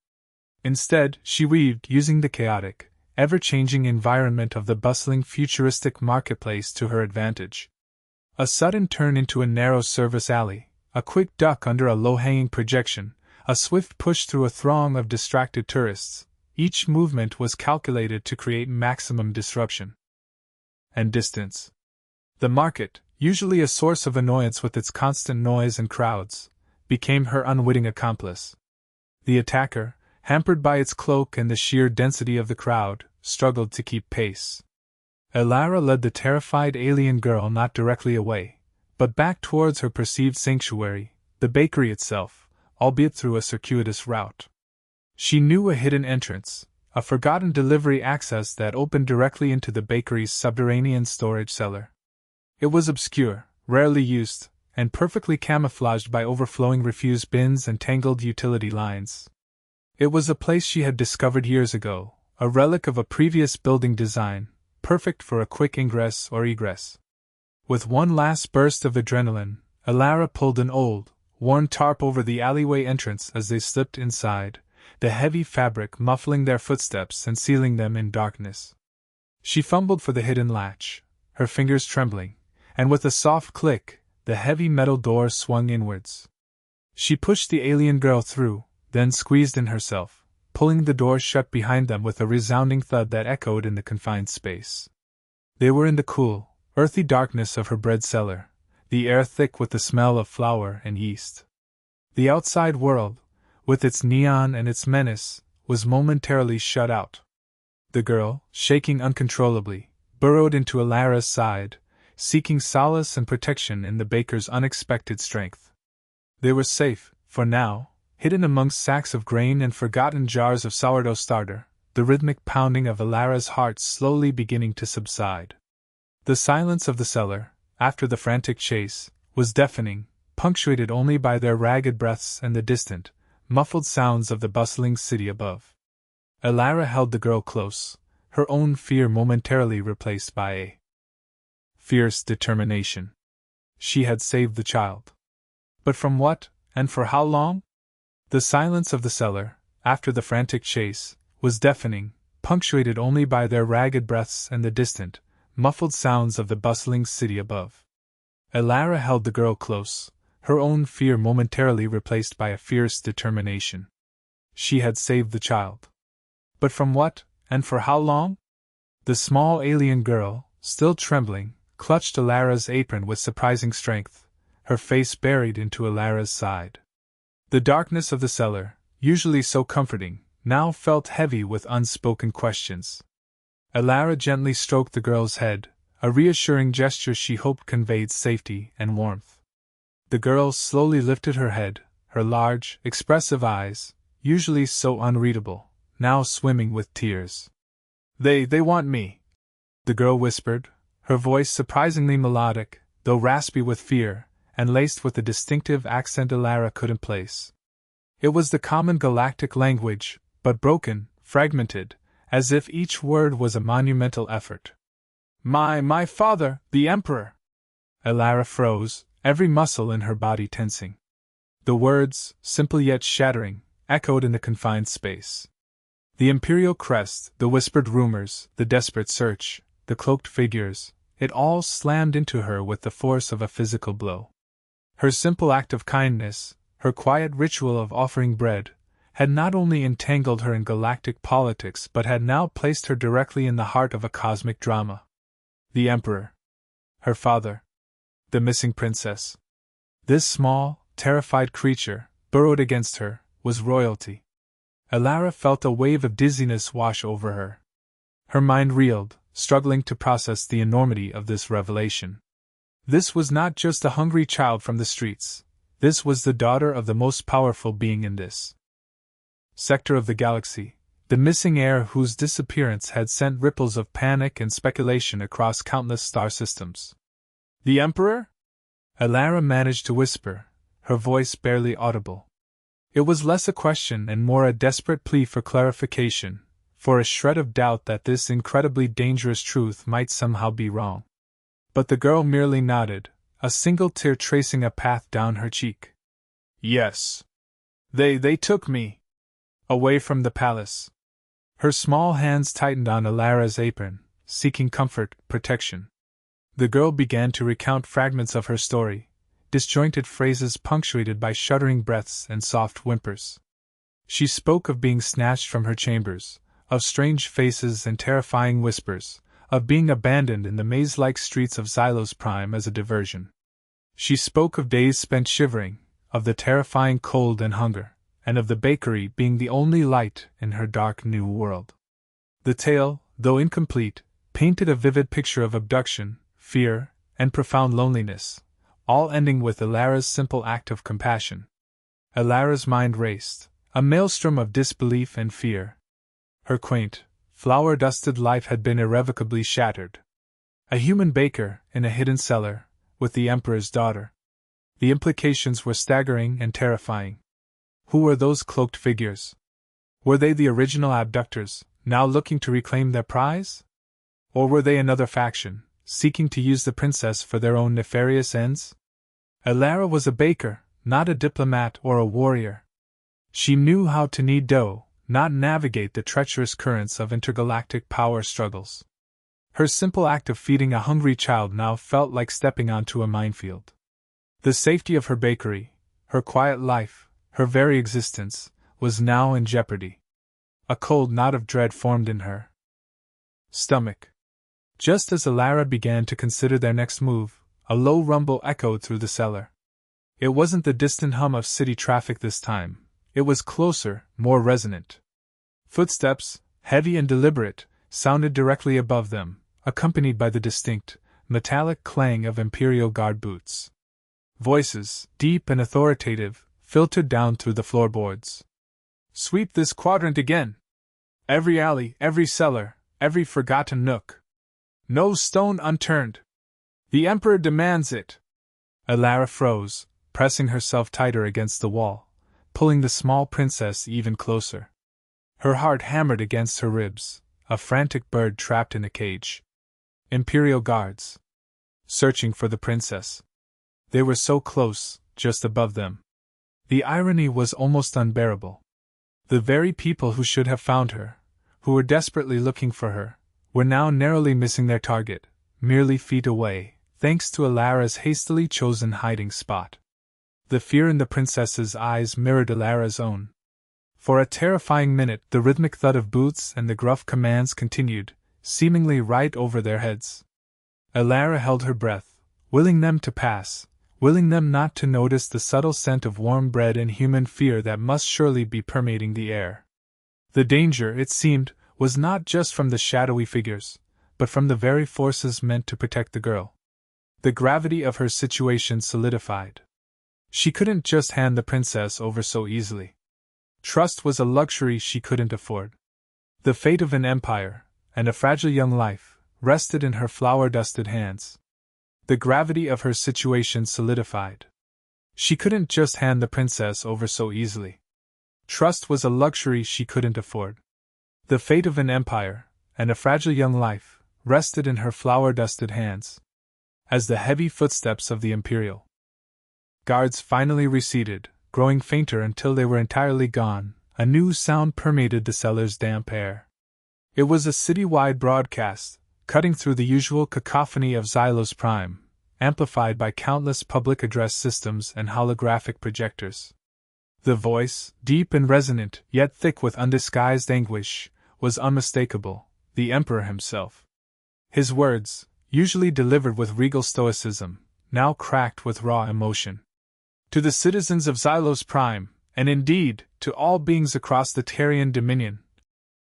Instead, she weaved, using the chaotic, ever-changing environment of the bustling futuristic marketplace to her advantage. A sudden turn into a narrow service alley, a quick duck under a low-hanging projection, a swift push through a throng of distracted tourists, each movement was calculated to create maximum disruption and distance. The market, usually a source of annoyance with its constant noise and crowds, became her unwitting accomplice. The attacker, hampered by its cloak and the sheer density of the crowd, struggled to keep pace. Alara led the terrified alien girl not directly away, but back towards her perceived sanctuary, the bakery itself, albeit through a circuitous route. She knew a hidden entrance, a forgotten delivery access that opened directly into the bakery's subterranean storage cellar. It was obscure, rarely used, and perfectly camouflaged by overflowing refuse bins and tangled utility lines. It was a place she had discovered years ago, a relic of a previous building design, perfect for a quick ingress or egress. With one last burst of adrenaline, Alara pulled an old, worn tarp over the alleyway entrance as they slipped inside, the heavy fabric muffling their footsteps and sealing them in darkness. She fumbled for the hidden latch, her fingers trembling, and with a soft click, the heavy metal door swung inwards. She pushed the alien girl through, then squeezed in herself, pulling the door shut behind them with a resounding thud that echoed in the confined space. They were in the cool, earthy darkness of her bread cellar, the air thick with the smell of flour and yeast. The outside world, with its neon and its menace, was momentarily shut out. The girl, shaking uncontrollably, burrowed into Alara's side, seeking solace and protection in the baker's unexpected strength. They were safe, for now, hidden amongst sacks of grain and forgotten jars of sourdough starter, the rhythmic pounding of Alara's heart slowly beginning to subside. The silence of the cellar, after the frantic chase, was deafening, punctuated only by their ragged breaths and the distant, muffled sounds of the bustling city above. Alara held the girl close, her own fear momentarily replaced by a fierce determination. She had saved the child. But from what, and for how long? The silence of the cellar, after the frantic chase, was deafening, punctuated only by their ragged breaths and the distant, muffled sounds of the bustling city above. Alara held the girl close, her own fear momentarily replaced by a fierce determination. She had saved the child. But from what, and for how long? The small alien girl, still trembling, clutched Alara's apron with surprising strength, her face buried into Alara's side. The darkness of the cellar, usually so comforting, now felt heavy with unspoken questions. Alara gently stroked the girl's head, a reassuring gesture she hoped conveyed safety and warmth. The girl slowly lifted her head, her large, expressive eyes, usually so unreadable, now swimming with tears. They want me," the girl whispered, her voice surprisingly melodic, though raspy with fear, and laced with the distinctive accent Alara couldn't place. It was the common galactic language, but broken, fragmented, as if each word was a monumental effort. My father, the Emperor!" Alara froze, every muscle in her body tensing. The words, simple yet shattering, echoed in the confined space. The imperial crest, the whispered rumors, the desperate search, the cloaked figures, it all slammed into her with the force of a physical blow. Her simple act of kindness, her quiet ritual of offering bread, had not only entangled her in galactic politics but had now placed her directly in the heart of a cosmic drama. The Emperor. Her father. The missing princess. This small, terrified creature, burrowed against her, was royalty. Alara felt a wave of dizziness wash over her. Her mind reeled, struggling to process the enormity of this revelation. This was not just a hungry child from the streets. This was the daughter of the most powerful being in this sector of the galaxy, the missing heir whose disappearance had sent ripples of panic and speculation across countless star systems. "The Emperor?" Alara managed to whisper, her voice barely audible. It was less a question and more a desperate plea for clarification, for a shred of doubt that this incredibly dangerous truth might somehow be wrong. But the girl merely nodded, a single tear tracing a path down her cheek. "Yes. They took me away from the palace." Her small hands tightened on Alara's apron, seeking comfort, protection. The girl began to recount fragments of her story, disjointed phrases punctuated by shuddering breaths and soft whimpers. She spoke of being snatched from her chambers, of strange faces and terrifying whispers, of being abandoned in the maze-like streets of Xylos Prime as a diversion. She spoke of days spent shivering, of the terrifying cold and hunger, and of the bakery being the only light in her dark new world. The tale, though incomplete, painted a vivid picture of abduction, fear, and profound loneliness, all ending with Alara's simple act of compassion. Alara's mind raced, a maelstrom of disbelief and fear. Her quaint, flower-dusted life had been irrevocably shattered. A human baker, in a hidden cellar, with the Emperor's daughter. The implications were staggering and terrifying. Who were those cloaked figures? Were they the original abductors, now looking to reclaim their prize? Or were they another faction, seeking to use the princess for their own nefarious ends? Alara was a baker, not a diplomat or a warrior. She knew how to knead dough, not navigate the treacherous currents of intergalactic power struggles. Her simple act of feeding a hungry child now felt like stepping onto a minefield. The safety of her bakery, her quiet life, her very existence, was now in jeopardy. A cold knot of dread formed in her stomach. Just as Alara began to consider their next move, a low rumble echoed through the cellar. It wasn't the distant hum of city traffic this time. It was closer, more resonant. Footsteps, heavy and deliberate, sounded directly above them, accompanied by the distinct, metallic clang of Imperial Guard boots. Voices, deep and authoritative, filtered down through the floorboards. "Sweep this quadrant again! Every alley, every cellar, every forgotten nook. No stone unturned! The Emperor demands it!" Alara froze, pressing herself tighter against the wall, pulling the small princess even closer. Her heart hammered against her ribs, a frantic bird trapped in a cage. Imperial guards. Searching for the princess. They were so close, just above them. The irony was almost unbearable. The very people who should have found her, who were desperately looking for her, were now narrowly missing their target, merely feet away, thanks to Alara's hastily chosen hiding spot. The fear in the princess's eyes mirrored Alara's own. For a terrifying minute, the rhythmic thud of boots and the gruff commands continued, seemingly right over their heads. Alara held her breath, willing them to pass, willing them not to notice the subtle scent of warm bread and human fear that must surely be permeating the air. The danger, it seemed, was not just from the shadowy figures, but from the very forces meant to protect the girl. The gravity of her situation solidified. She couldn't just hand the princess over so easily. Trust was a luxury she couldn't afford. The fate of an empire, and a fragile young life, rested in her flour-dusted hands. The gravity of her situation solidified. She couldn't just hand the princess over so easily. Trust was a luxury she couldn't afford. The fate of an empire, and a fragile young life, rested in her flour-dusted hands. As the heavy footsteps of the Imperial guards finally receded, growing fainter until they were entirely gone, a new sound permeated the cellar's damp air. It was a city-wide broadcast, cutting through the usual cacophony of Xylos Prime, amplified by countless public address systems and holographic projectors. The voice, deep and resonant, yet thick with undisguised anguish, was unmistakable, the Emperor himself. His words, usually delivered with regal stoicism, now cracked with raw emotion. To the citizens of Xylos Prime, and indeed, to all beings across the Terrian dominion,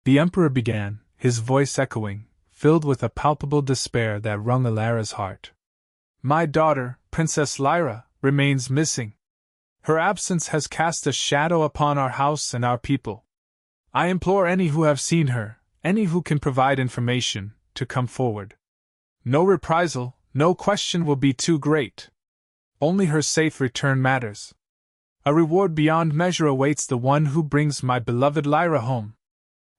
the Emperor began, his voice echoing, filled with a palpable despair that wrung Alara's heart. "My daughter, Princess Lyra, remains missing. Her absence has cast a shadow upon our house and our people. I implore any who have seen her, any who can provide information, to come forward. No reprisal, no question will be too great. Only her safe return matters. A reward beyond measure awaits the one who brings my beloved Lyra home."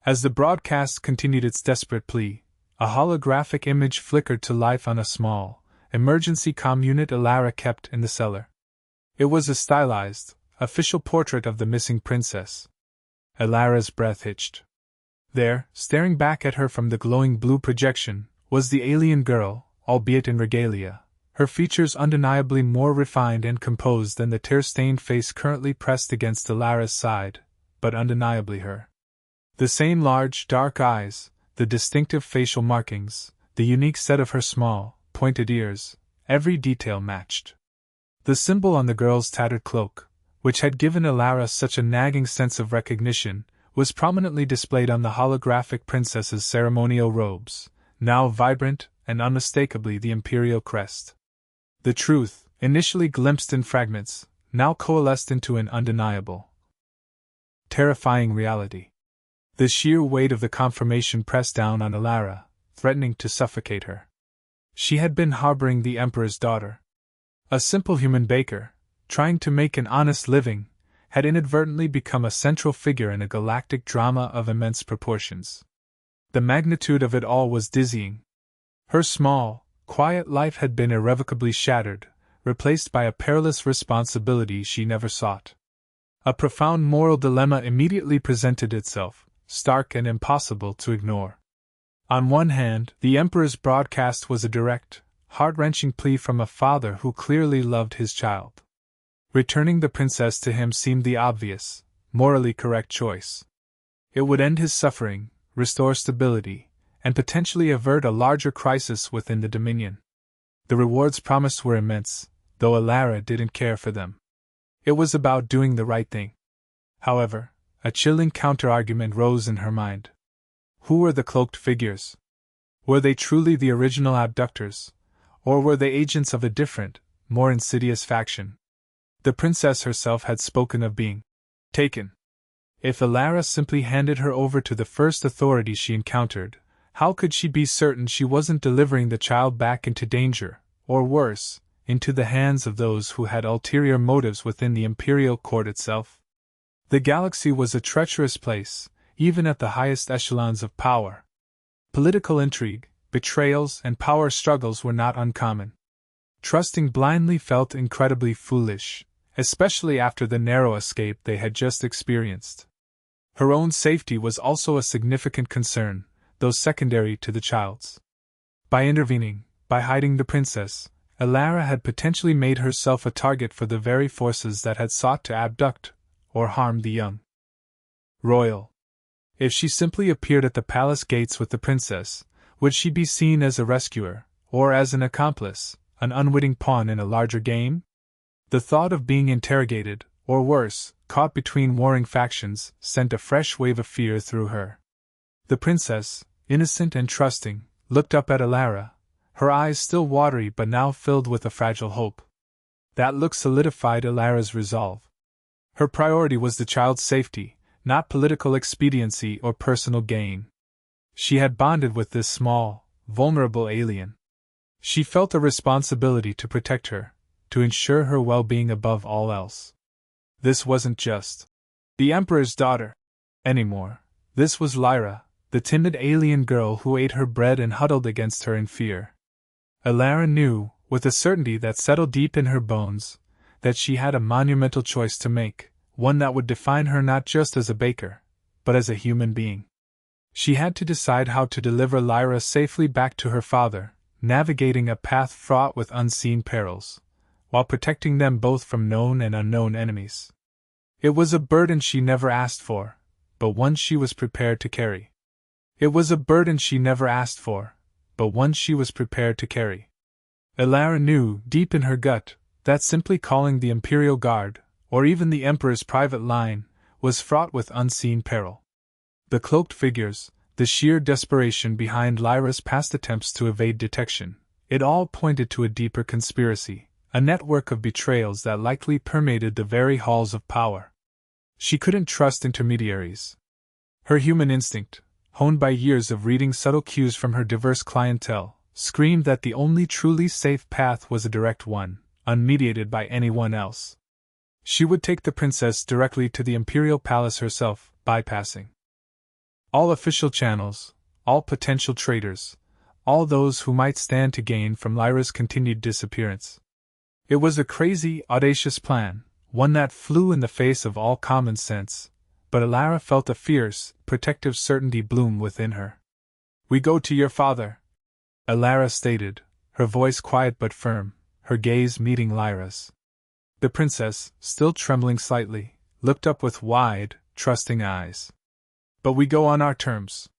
As the broadcast continued its desperate plea, a holographic image flickered to life on a small, emergency comm unit Alara kept in the cellar. It was a stylized, official portrait of the missing princess. Alara's breath hitched. There, staring back at her from the glowing blue projection, was the alien girl, albeit in regalia, her features undeniably more refined and composed than the tear-stained face currently pressed against Alara's side, but undeniably her. The same large, dark eyes, the distinctive facial markings, the unique set of her small, pointed ears, every detail matched. The symbol on the girl's tattered cloak, which had given Alara such a nagging sense of recognition, was prominently displayed on the holographic princess's ceremonial robes, now vibrant and unmistakably the imperial crest. The truth, initially glimpsed in fragments, now coalesced into an undeniable, terrifying reality. The sheer weight of the confirmation pressed down on Alara, threatening to suffocate her. She had been harboring the Emperor's daughter. A simple human baker, trying to make an honest living, had inadvertently become a central figure in a galactic drama of immense proportions. The magnitude of it all was dizzying. Her small, quiet life had been irrevocably shattered, replaced by a perilous responsibility she never sought. A profound moral dilemma immediately presented itself, stark and impossible to ignore. On one hand, the Emperor's broadcast was a direct, heart-wrenching plea from a father who clearly loved his child. Returning the princess to him seemed the obvious, morally correct choice. It would end his suffering, restore stability, and potentially avert a larger crisis within the Dominion. The rewards promised were immense, though Alara didn't care for them. It was about doing the right thing. However, a chilling counter-argument rose in her mind. Who were the cloaked figures? Were they truly the original abductors, or were they agents of a different, more insidious faction? The princess herself had spoken of being taken. If Alara simply handed her over to the first authority she encountered, how could she be certain she wasn't delivering the child back into danger, or worse, into the hands of those who had ulterior motives within the imperial court itself? The galaxy was a treacherous place, even at the highest echelons of power. Political intrigue, betrayals, and power struggles were not uncommon. Trusting blindly felt incredibly foolish, especially after the narrow escape they had just experienced. Her own safety was also a significant concern, though secondary to the child's. By intervening, by hiding the princess, Alara had potentially made herself a target for the very forces that had sought to abduct or harm the young royal. If she simply appeared at the palace gates with the princess, would she be seen as a rescuer, or as an accomplice, an unwitting pawn in a larger game? The thought of being interrogated, or worse, caught between warring factions, sent a fresh wave of fear through her. The princess, innocent and trusting, looked up at Alara, her eyes still watery but now filled with a fragile hope. That look solidified Alara's resolve. Her priority was the child's safety, not political expediency or personal gain. She had bonded with this small, vulnerable alien. She felt a responsibility to protect her, to ensure her well-being above all else. This wasn't just the Emperor's daughter anymore. This was Lyra, the timid alien girl who ate her bread and huddled against her in fear. Alara knew, with a certainty that settled deep in her bones, that she had a monumental choice to make, one that would define her not just as a baker, but as a human being. She had to decide how to deliver Lyra safely back to her father, navigating a path fraught with unseen perils, while protecting them both from known and unknown enemies. It was a burden she never asked for, but one she was prepared to carry. It was a burden she never asked for, but one she was prepared to carry. Alara knew, deep in her gut, that simply calling the Imperial Guard, or even the Emperor's private line, was fraught with unseen peril. The cloaked figures, the sheer desperation behind Lyra's past attempts to evade detection, it all pointed to a deeper conspiracy, a network of betrayals that likely permeated the very halls of power. She couldn't trust intermediaries. Her human instinct, honed by years of reading subtle cues from her diverse clientele, screamed that the only truly safe path was a direct one, unmediated by anyone else. She would take the princess directly to the Imperial Palace herself, bypassing all official channels, all potential traitors, all those who might stand to gain from Lyra's continued disappearance. It was a crazy, audacious plan, one that flew in the face of all common sense, but Alara felt a fierce, protective certainty bloom within her. "We go to your father," Alara stated, her voice quiet but firm, her gaze meeting Lyra's. The princess, still trembling slightly, looked up with wide, trusting eyes. "But we go on our terms.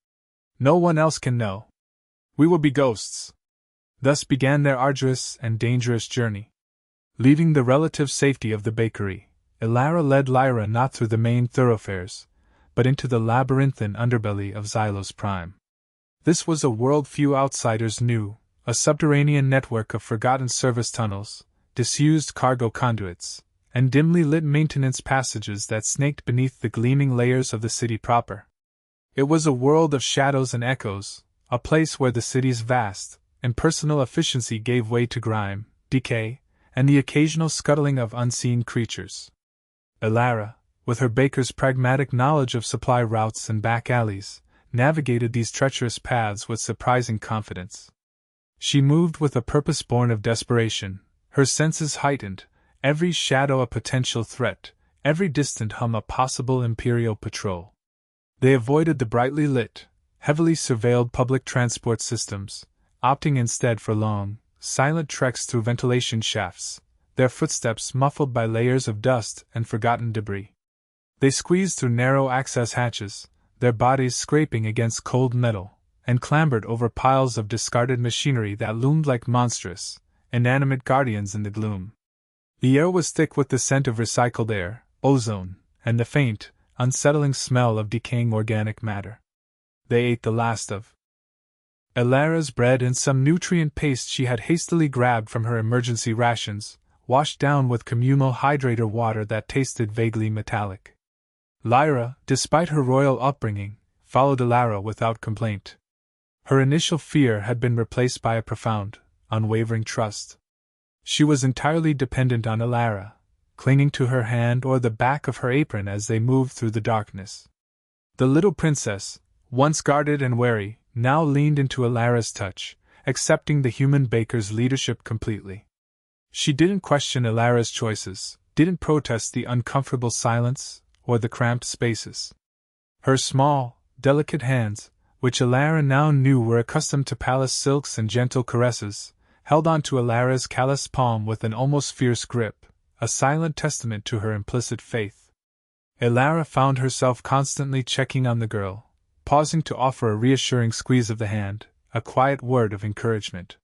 No one else can know. We will be ghosts." Thus began their arduous and dangerous journey. Leaving the relative safety of the bakery, Alara led Lyra not through the main thoroughfares, but into the labyrinthine underbelly of Xylos Prime. This was a world few outsiders knew, a subterranean network of forgotten service tunnels, disused cargo conduits, and dimly lit maintenance passages that snaked beneath the gleaming layers of the city proper. It was a world of shadows and echoes, a place where the city's vast, impersonal efficiency gave way to grime, decay, and the occasional scuttling of unseen creatures. Alara, with her baker's pragmatic knowledge of supply routes and back alleys, navigated these treacherous paths with surprising confidence. She moved with a purpose born of desperation, her senses heightened, every shadow a potential threat, every distant hum a possible Imperial patrol. They avoided the brightly lit, heavily surveilled public transport systems, opting instead for long, silent treks through ventilation shafts, their footsteps muffled by layers of dust and forgotten debris. They squeezed through narrow access hatches, their bodies scraping against cold metal, and clambered over piles of discarded machinery that loomed like monstrous, inanimate guardians in the gloom. The air was thick with the scent of recycled air, ozone, and the faint, unsettling smell of decaying organic matter. They ate the last of Elara's bread and some nutrient paste she had hastily grabbed from her emergency rations, washed down with communal hydrator water that tasted vaguely metallic. Lyra, despite her royal upbringing, followed Elara without complaint. Her initial fear had been replaced by a profound, unwavering trust. She was entirely dependent on Elara, clinging to her hand or the back of her apron as they moved through the darkness. The little princess, once guarded and wary, now leaned into Elara's touch, accepting the human baker's leadership completely. She didn't question Elara's choices, didn't protest the uncomfortable silence or the cramped spaces. Her small, delicate hands, which Elara now knew were accustomed to palace silks and gentle caresses, held onto Elara's calloused palm with an almost fierce grip, a silent testament to her implicit faith. Elara found herself constantly checking on the girl, pausing to offer a reassuring squeeze of the hand, a quiet word of encouragement.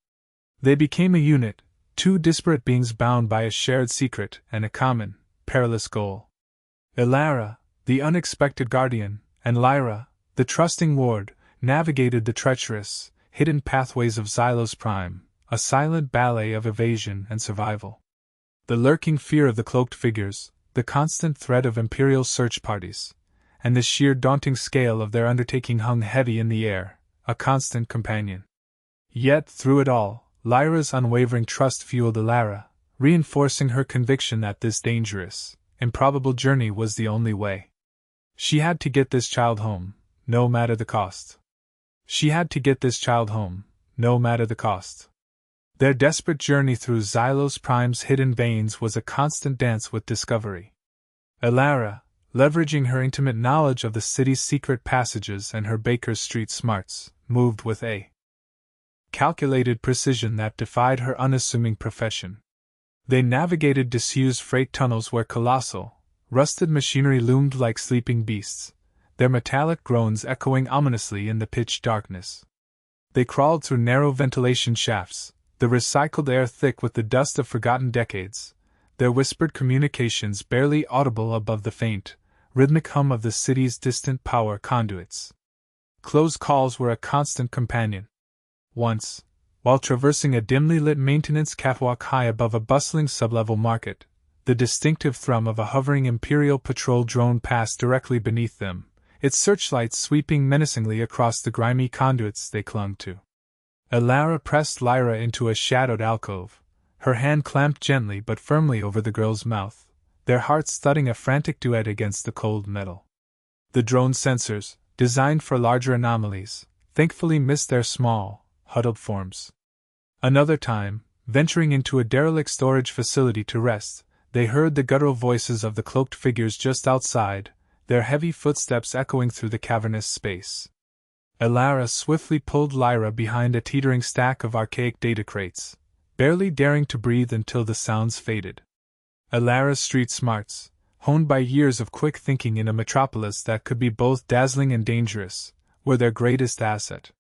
They became a unit, two disparate beings bound by a shared secret and a common, perilous goal. Elara, the unexpected guardian, and Lyra, the trusting ward, navigated the treacherous, hidden pathways of Xylos Prime, a silent ballet of evasion and survival. The lurking fear of the cloaked figures, the constant threat of Imperial search parties, and the sheer daunting scale of their undertaking hung heavy in the air, a constant companion. Yet, through it all, Lyra's unwavering trust fueled Elara, reinforcing her conviction that this dangerous, improbable journey was the only way. She had to get this child home, no matter the cost. She had to get this child home, no matter the cost. Their desperate journey through Xylos Prime's hidden veins was a constant dance with discovery. Elara, leveraging her intimate knowledge of the city's secret passages and her Baker Street smarts, moved with a calculated precision that defied her unassuming profession. They navigated disused freight tunnels where colossal, rusted machinery loomed like sleeping beasts, their metallic groans echoing ominously in the pitch darkness. They crawled through narrow ventilation shafts, the recycled air thick with the dust of forgotten decades, their whispered communications barely audible above the faint, rhythmic hum of the city's distant power conduits. Close calls were a constant companion. Once, while traversing a dimly lit maintenance catwalk high above a bustling sublevel market, the distinctive thrum of a hovering Imperial patrol drone passed directly beneath them, its searchlights sweeping menacingly across the grimy conduits they clung to. Elara pressed Lyra into a shadowed alcove, her hand clamped gently but firmly over the girl's mouth, their hearts thudding a frantic duet against the cold metal. The drone sensors, designed for larger anomalies, thankfully missed their small, huddled forms. Another time, venturing into a derelict storage facility to rest, they heard the guttural voices of the cloaked figures just outside, their heavy footsteps echoing through the cavernous space. Elara swiftly pulled Lyra behind a teetering stack of archaic data crates, barely daring to breathe until the sounds faded. Elara's street smarts, honed by years of quick thinking in a metropolis that could be both dazzling and dangerous, were their greatest asset.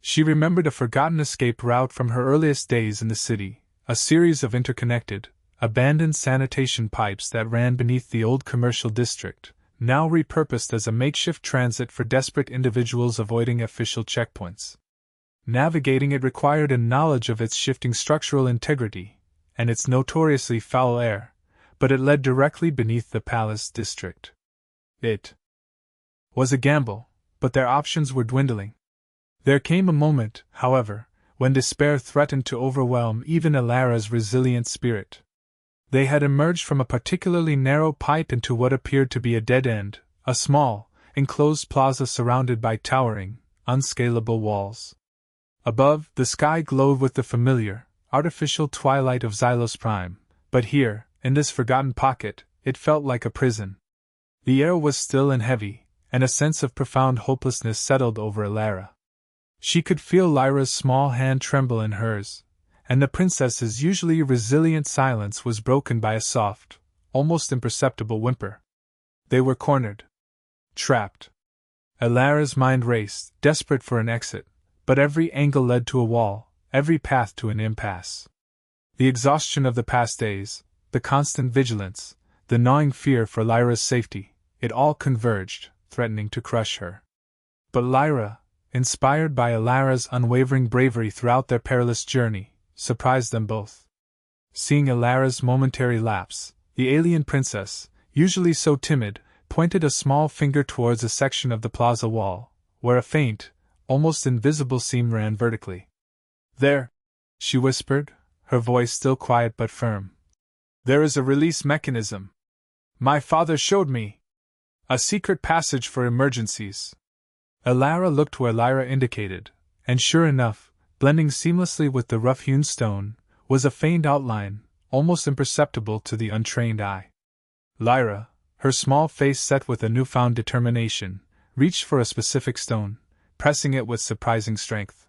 She remembered a forgotten escape route from her earliest days in the city, a series of interconnected, abandoned sanitation pipes that ran beneath the old commercial district, now repurposed as a makeshift transit for desperate individuals avoiding official checkpoints. Navigating it required a knowledge of its shifting structural integrity, and its notoriously foul air, but it led directly beneath the palace district. It was a gamble, but their options were dwindling. There came a moment, however, when despair threatened to overwhelm even Elara's resilient spirit. They had emerged from a particularly narrow pipe into what appeared to be a dead end, a small, enclosed plaza surrounded by towering, unscalable walls. Above, the sky glowed with the familiar, artificial twilight of Xylos Prime, but here, in this forgotten pocket, it felt like a prison. The air was still and heavy, and a sense of profound hopelessness settled over Elara. She could feel Lyra's small hand tremble in hers, and the princess's usually resilient silence was broken by a soft, almost imperceptible whimper. They were cornered. Trapped. Elara's mind raced, desperate for an exit, but every angle led to a wall, every path to an impasse. The exhaustion of the past days, the constant vigilance, the gnawing fear for Lyra's safety, it all converged, threatening to crush her. But Lyra, inspired by Elara's unwavering bravery throughout their perilous journey, surprised them both. Seeing Elara's momentary lapse, the alien princess, usually so timid, pointed a small finger towards a section of the plaza wall, where a faint, almost invisible seam ran vertically. "There," she whispered, her voice still quiet but firm. "There is a release mechanism. My father showed me. A secret passage for emergencies." Elara looked where Lyra indicated, and sure enough, blending seamlessly with the rough-hewn stone, was a faint outline, almost imperceptible to the untrained eye. Lyra, her small face set with a newfound determination, reached for a specific stone, pressing it with surprising strength.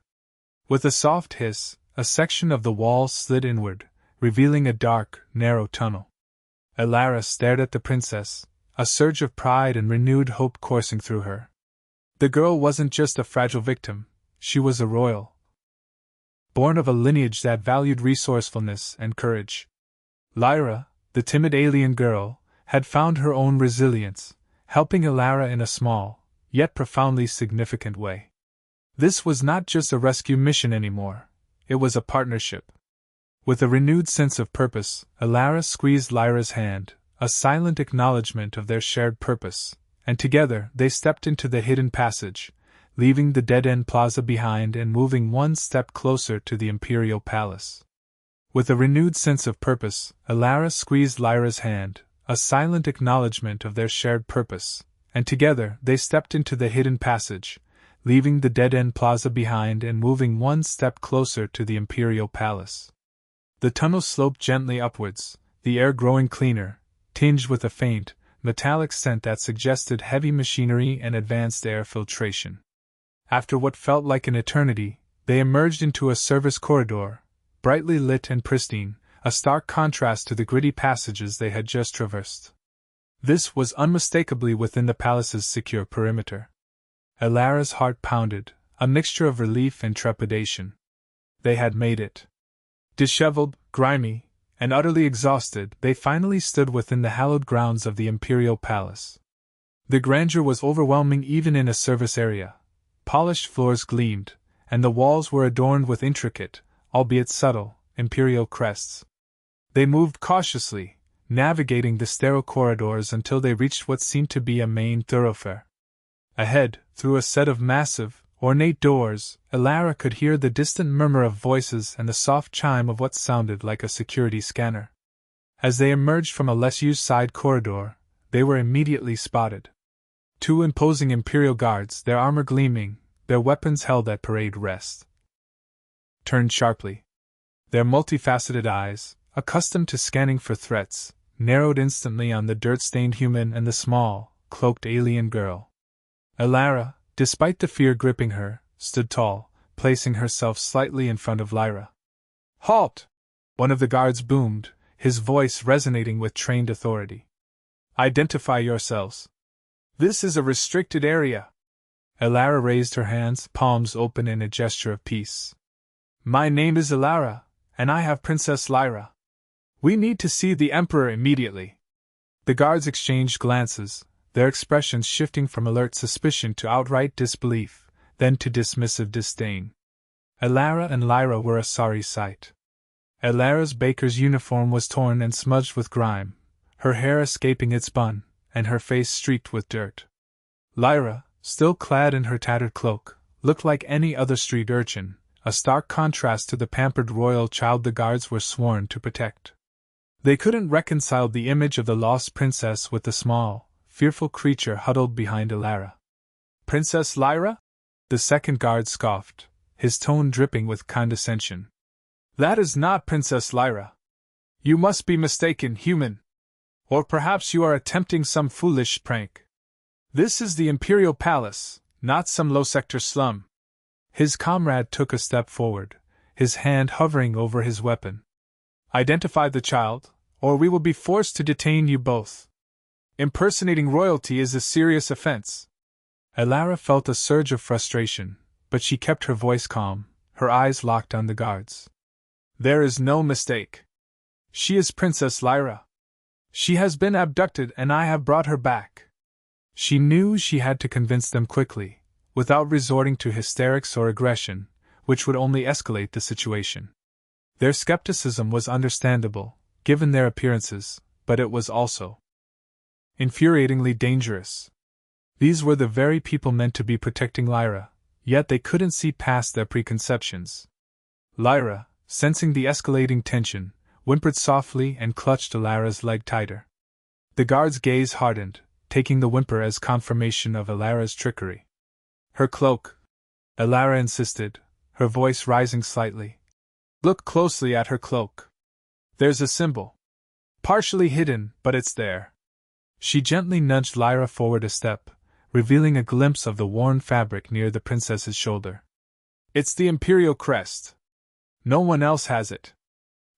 With a soft hiss, a section of the wall slid inward, revealing a dark, narrow tunnel. Elara stared at the princess, a surge of pride and renewed hope coursing through her. The girl wasn't just a fragile victim, she was a royal, born of a lineage that valued resourcefulness and courage. Lyra, the timid alien girl, had found her own resilience, helping Elara in a small, yet profoundly significant way. This was not just a rescue mission anymore, it was a partnership. With a renewed sense of purpose, Elara squeezed Lyra's hand, a silent acknowledgement of their shared purpose, and together they stepped into the hidden passage, leaving the dead-end plaza behind and moving one step closer to the Imperial Palace. With a renewed sense of purpose, Elara squeezed Lyra's hand, a silent acknowledgement of their shared purpose, and together they stepped into the hidden passage, leaving the dead-end plaza behind and moving one step closer to the Imperial Palace. The tunnel sloped gently upwards, the air growing cleaner, tinged with a faint, metallic scent that suggested heavy machinery and advanced air filtration. After what felt like an eternity, they emerged into a service corridor, brightly lit and pristine, a stark contrast to the gritty passages they had just traversed. This was unmistakably within the palace's secure perimeter. Elara's heart pounded, a mixture of relief and trepidation. They had made it. Disheveled, grimy, and utterly exhausted, they finally stood within the hallowed grounds of the Imperial Palace. The grandeur was overwhelming even in a service area. Polished floors gleamed, and the walls were adorned with intricate, albeit subtle, imperial crests. They moved cautiously, navigating the sterile corridors until they reached what seemed to be a main thoroughfare. Ahead, through a set of massive, ornate doors, Elara could hear the distant murmur of voices and the soft chime of what sounded like a security scanner. As they emerged from a less-used side corridor, they were immediately spotted. Two imposing Imperial guards, their armor gleaming, their weapons held at parade rest, turned sharply. Their multifaceted eyes, accustomed to scanning for threats, narrowed instantly on the dirt-stained human and the small, cloaked alien girl. Elara, despite the fear gripping her, stood tall, placing herself slightly in front of Lyra. "Halt!" one of the guards boomed, his voice resonating with trained authority. "Identify yourselves. This is a restricted area." Elara raised her hands, palms open in a gesture of peace. "My name is Elara, and I have Princess Lyra. We need to see the Emperor immediately." The guards exchanged glances, their expressions shifting from alert suspicion to outright disbelief, then to dismissive disdain. Elara and Lyra were a sorry sight. Elara's baker's uniform was torn and smudged with grime, her hair escaping its bun, and her face streaked with dirt. Lyra, still clad in her tattered cloak, looked like any other street urchin, a stark contrast to the pampered royal child the guards were sworn to protect. They couldn't reconcile the image of the lost princess with the small, fearful creature huddled behind Elara. "Princess Lyra?" The second guard scoffed, his tone dripping with condescension. "That is not Princess Lyra. You must be mistaken, human." Or perhaps you are attempting some foolish prank. This is the Imperial Palace, not some low-sector slum. His comrade took a step forward, his hand hovering over his weapon. Identify the child, or we will be forced to detain you both. Impersonating royalty is a serious offense. Elara felt a surge of frustration, but she kept her voice calm, her eyes locked on the guards. There is no mistake. She is Princess Lyra. She has been abducted and I have brought her back. She knew she had to convince them quickly, without resorting to hysterics or aggression, which would only escalate the situation. Their skepticism was understandable, given their appearances, but it was also infuriatingly dangerous. These were the very people meant to be protecting Lyra, yet they couldn't see past their preconceptions. Lyra, sensing the escalating tension, whimpered softly and clutched Elara's leg tighter. The guard's gaze hardened, taking the whimper as confirmation of Elara's trickery. Her cloak, Elara insisted, her voice rising slightly. Look closely at her cloak. There's a symbol. Partially hidden, but it's there. She gently nudged Lyra forward a step, revealing a glimpse of the worn fabric near the princess's shoulder. It's the Imperial crest. No one else has it.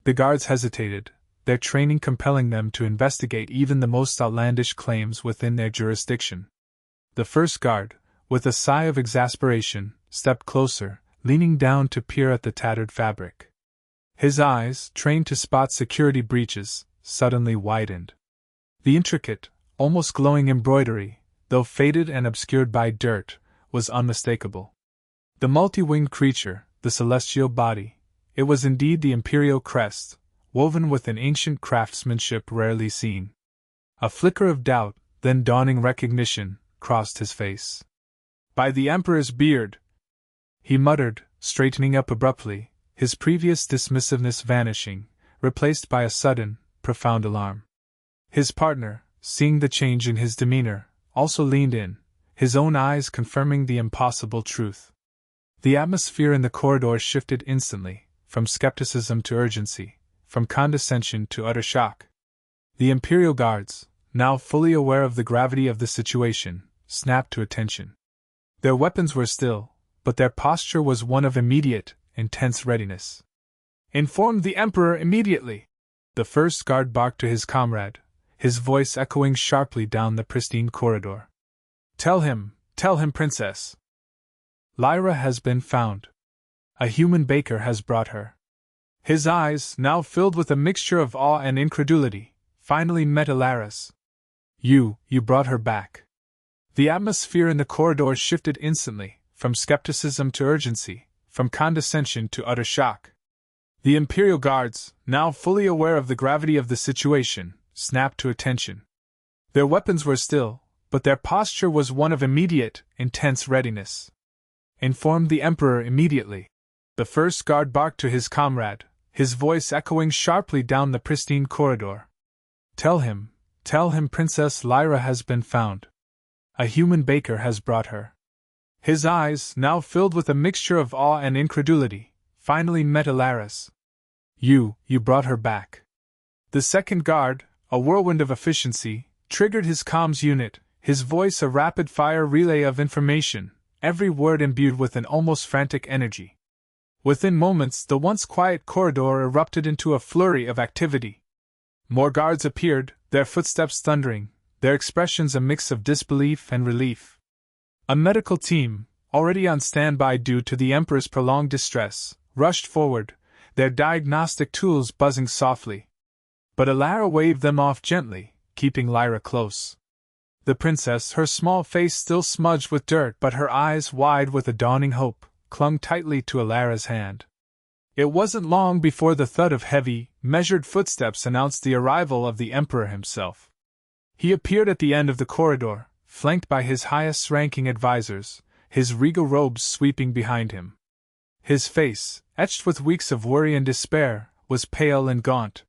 The guards hesitated, their training compelling them to investigate even the most outlandish claims within their jurisdiction. The first guard, with a sigh of exasperation, stepped closer, leaning down to peer at the tattered fabric. His eyes, trained to spot security breaches, suddenly widened. The intricate, almost glowing embroidery, though faded and obscured by dirt, was unmistakable. The multi-winged creature, the celestial body, it was indeed the Imperial crest, woven with an ancient craftsmanship rarely seen. A flicker of doubt, then dawning recognition, crossed his face. By the Emperor's beard! He muttered, straightening up abruptly, his previous dismissiveness vanishing, replaced by a sudden, profound alarm. His partner, seeing the change in his demeanor, also leaned in, his own eyes confirming the impossible truth. The atmosphere in the corridor shifted instantly, from skepticism to urgency, from condescension to utter shock. The Imperial Guards, now fully aware of the gravity of the situation, snapped to attention. Their weapons were still, but their posture was one of immediate, intense readiness. Inform the Emperor immediately! The first guard barked to his comrade, his voice echoing sharply down the pristine corridor. Tell him, Princess! Lyra has been found. A human baker has brought her. His eyes, now filled with a mixture of awe and incredulity, finally met Elara's. You brought her back. The atmosphere in the corridor shifted instantly, from skepticism to urgency, from condescension to utter shock. The Imperial Guards, now fully aware of the gravity of the situation, snapped to attention. Their weapons were still, but their posture was one of immediate, intense readiness. Inform the Emperor immediately. The first guard barked to his comrade, his voice echoing sharply down the pristine corridor. Tell him, Princess Lyra has been found. A human baker has brought her. His eyes, now filled with a mixture of awe and incredulity, finally met Elara's. You brought her back. The second guard, a whirlwind of efficiency, triggered his comms unit, his voice a rapid-fire relay of information, every word imbued with an almost frantic energy. Within moments, the once quiet corridor erupted into a flurry of activity. More guards appeared, their footsteps thundering, their expressions a mix of disbelief and relief. A medical team, already on standby due to the Emperor's prolonged distress, rushed forward, their diagnostic tools buzzing softly. But Elara waved them off gently, keeping Lyra close. The princess, her small face still smudged with dirt but her eyes wide with a dawning hope, clung tightly to Elara's hand. It wasn't long before the thud of heavy, measured footsteps announced the arrival of the Emperor himself. He appeared at the end of the corridor, flanked by his highest-ranking advisors, his regal robes sweeping behind him. His face, etched with weeks of worry and despair, was pale and gaunt.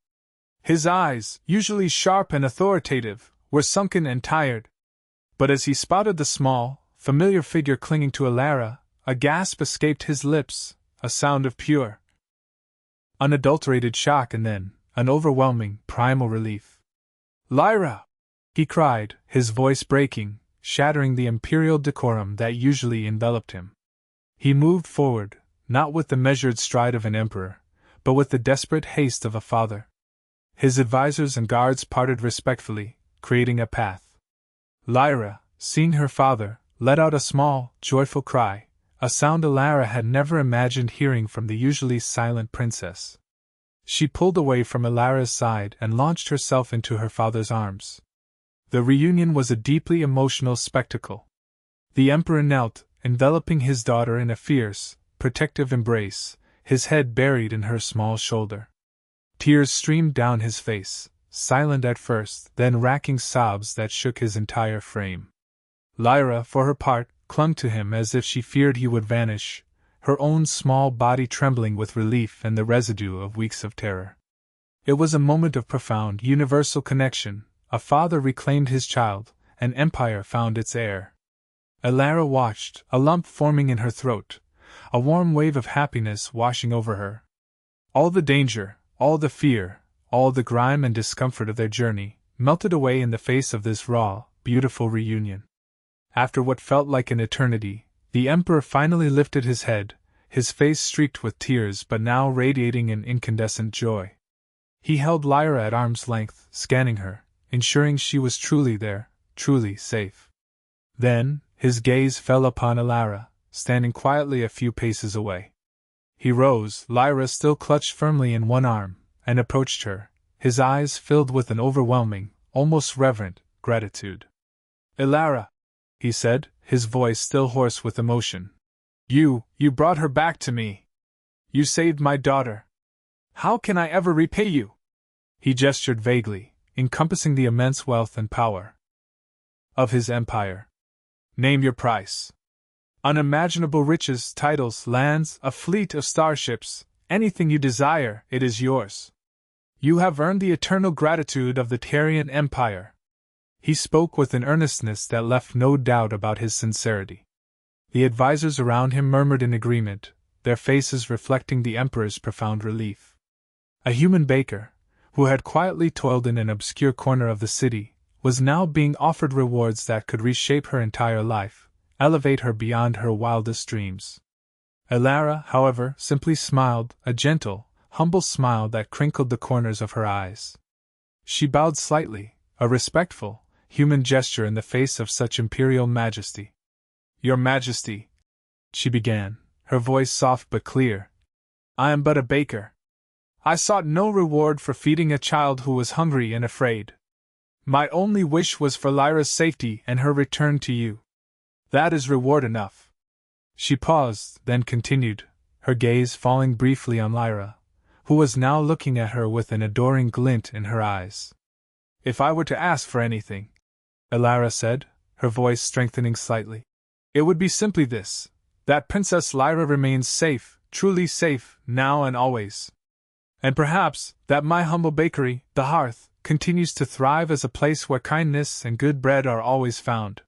His eyes, usually sharp and authoritative, were sunken and tired. But as he spotted the small, familiar figure clinging to Elara, a gasp escaped his lips, a sound of pure, unadulterated shock and then, an overwhelming, primal relief. Lyra! He cried, his voice breaking, shattering the imperial decorum that usually enveloped him. He moved forward, not with the measured stride of an emperor, but with the desperate haste of a father. His advisors and guards parted respectfully, creating a path. Lyra, seeing her father, let out a small, joyful cry, a sound Alara had never imagined hearing from the usually silent princess. She pulled away from Alara's side and launched herself into her father's arms. The reunion was a deeply emotional spectacle. The emperor knelt, enveloping his daughter in a fierce, protective embrace, his head buried in her small shoulder. Tears streamed down his face, silent at first, then racking sobs that shook his entire frame. Lyra, for her part, clung to him as if she feared he would vanish, her own small body trembling with relief and the residue of weeks of terror. It was a moment of profound, universal connection. A father reclaimed his child, an empire found its heir. Alara watched, a lump forming in her throat, a warm wave of happiness washing over her. All the danger, all the fear, all the grime and discomfort of their journey, melted away in the face of this raw, beautiful reunion. After what felt like an eternity, the emperor finally lifted his head, his face streaked with tears but now radiating an incandescent joy. He held Lyra at arm's length, scanning her, ensuring she was truly there, truly safe. Then, his gaze fell upon Alara, standing quietly a few paces away. He rose, Lyra still clutched firmly in one arm, and approached her, his eyes filled with an overwhelming, almost reverent, gratitude. "Alara," he said, his voice still hoarse with emotion. You brought her back to me. You saved my daughter. How can I ever repay you?" He gestured vaguely, encompassing the immense wealth and power of his empire. "Name your price. Unimaginable riches, titles, lands, a fleet of starships, anything you desire, it is yours. You have earned the eternal gratitude of the Terrian Empire." He spoke with an earnestness that left no doubt about his sincerity. The advisors around him murmured in agreement, their faces reflecting the emperor's profound relief. A human baker, who had quietly toiled in an obscure corner of the city, was now being offered rewards that could reshape her entire life, elevate her beyond her wildest dreams. Alara, however, simply smiled, a gentle, humble smile that crinkled the corners of her eyes. She bowed slightly, a respectful, human gesture in the face of such imperial majesty. "Your Majesty," she began, her voice soft but clear, "I am but a baker. I sought no reward for feeding a child who was hungry and afraid. My only wish was for Lyra's safety and her return to you. That is reward enough." She paused, then continued, her gaze falling briefly on Lyra, who was now looking at her with an adoring glint in her eyes. "If I were to ask for anything," Alara said, her voice strengthening slightly, "it would be simply this: that Princess Lyra remains safe, truly safe, now and always. And perhaps, that my humble bakery, the Hearth, continues to thrive as a place where kindness and good bread are always found."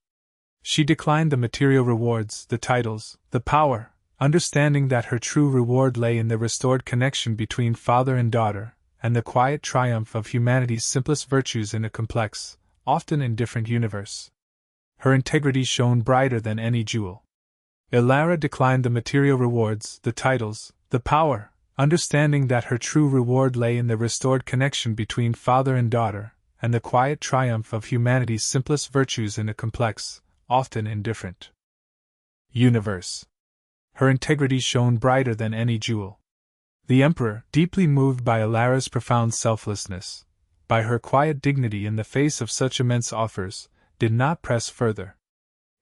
She declined the material rewards, the titles, the power, understanding that her true reward lay in the restored connection between father and daughter, and the quiet triumph of humanity's simplest virtues in a complex, often indifferent universe. Her integrity shone brighter than any jewel. Alara declined the material rewards, the titles, the power, understanding that her true reward lay in the restored connection between father and daughter, and the quiet triumph of humanity's simplest virtues in a complex, often indifferent universe. Her integrity shone brighter than any jewel. The Emperor, deeply moved by Alara's profound selflessness, by her quiet dignity in the face of such immense offers, did not press further.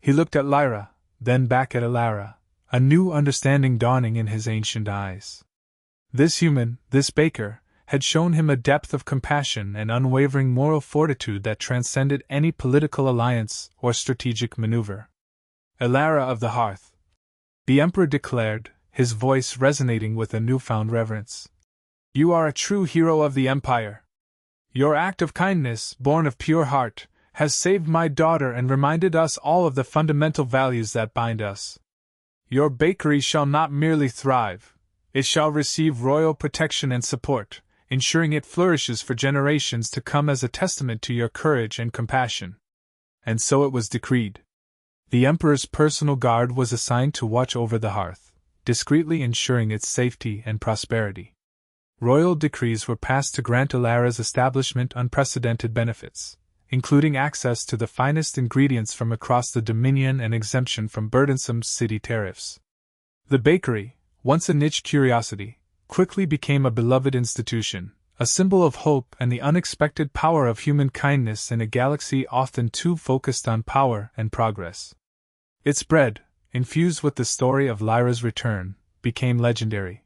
He looked at Lyra, then back at Alara, a new understanding dawning in his ancient eyes. This human, this baker, had shown him a depth of compassion and unwavering moral fortitude that transcended any political alliance or strategic maneuver. "Alara of the Hearth," the Emperor declared, his voice resonating with a newfound reverence, "you are a true hero of the Empire. Your act of kindness, born of pure heart, has saved my daughter and reminded us all of the fundamental values that bind us. Your bakery shall not merely thrive, it shall receive royal protection and support, ensuring it flourishes for generations to come as a testament to your courage and compassion. And so it was decreed. The Emperor's personal guard was assigned to watch over the hearth, discreetly ensuring its safety and prosperity. Royal decrees were passed to grant Alara's establishment unprecedented benefits, including access to the finest ingredients from across the Dominion and exemption from burdensome city tariffs. The bakery, once a niche curiosity, quickly became a beloved institution, a symbol of hope and the unexpected power of human kindness in a galaxy often too focused on power and progress. Its bread, infused with the story of Lyra's return, became legendary.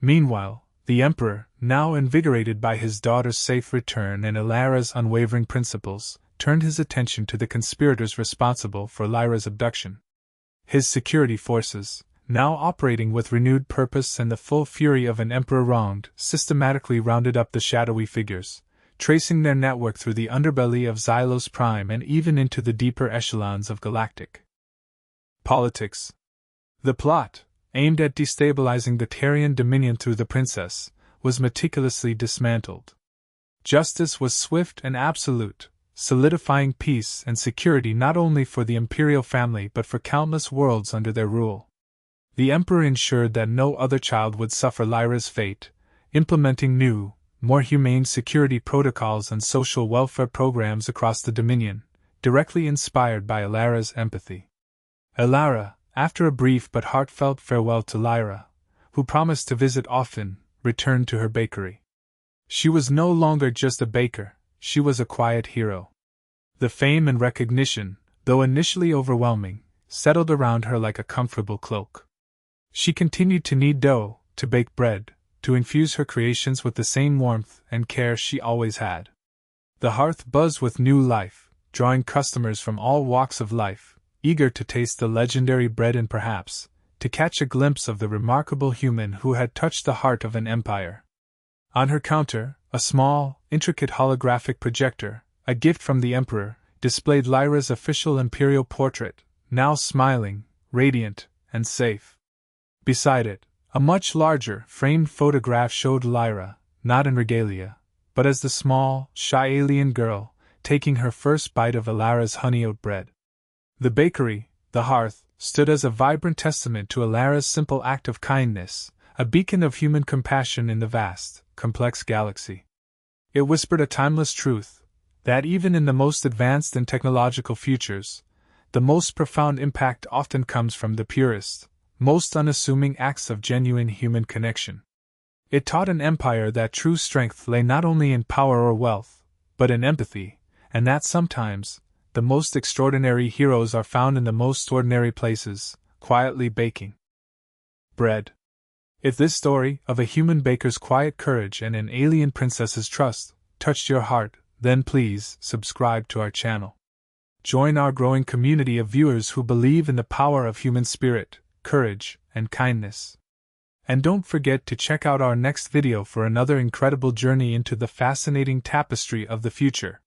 Meanwhile, the Emperor, now invigorated by his daughter's safe return and Alara's unwavering principles, turned his attention to the conspirators responsible for Lyra's abduction. His security forces, now operating with renewed purpose and the full fury of an emperor wronged, systematically rounded up the shadowy figures, tracing their network through the underbelly of Xylos Prime and even into the deeper echelons of galactic politics. The plot, aimed at destabilizing the Tarian Dominion through the princess, was meticulously dismantled. Justice was swift and absolute, solidifying peace and security not only for the imperial family but for countless worlds under their rule. The Emperor ensured that no other child would suffer Lyra's fate, implementing new, more humane security protocols and social welfare programs across the Dominion, directly inspired by Alara's empathy. Alara, after a brief but heartfelt farewell to Lyra, who promised to visit often, returned to her bakery. She was no longer just a baker, she was a quiet hero. The fame and recognition, though initially overwhelming, settled around her like a comfortable cloak. She continued to knead dough, to bake bread, to infuse her creations with the same warmth and care she always had. The hearth buzzed with new life, drawing customers from all walks of life, eager to taste the legendary bread and perhaps to catch a glimpse of the remarkable human who had touched the heart of an empire. On her counter, a small, intricate holographic projector, a gift from the Emperor, displayed Lyra's official imperial portrait, now smiling, radiant, and safe. Beside it, a much larger, framed photograph showed Lyra, not in regalia, but as the small, shy alien girl, taking her first bite of Alara's honey oat bread. The bakery, the hearth, stood as a vibrant testament to Alara's simple act of kindness, a beacon of human compassion in the vast, complex galaxy. It whispered a timeless truth, that even in the most advanced and technological futures, the most profound impact often comes from the purest, most unassuming acts of genuine human connection. It taught an empire that true strength lay not only in power or wealth, but in empathy, and that sometimes, the most extraordinary heroes are found in the most ordinary places, quietly baking bread. If this story, of a human baker's quiet courage and an alien princess's trust, touched your heart, then please subscribe to our channel. Join our growing community of viewers who believe in the power of human spirit, courage, and kindness. And don't forget to check out our next video for another incredible journey into the fascinating tapestry of the future.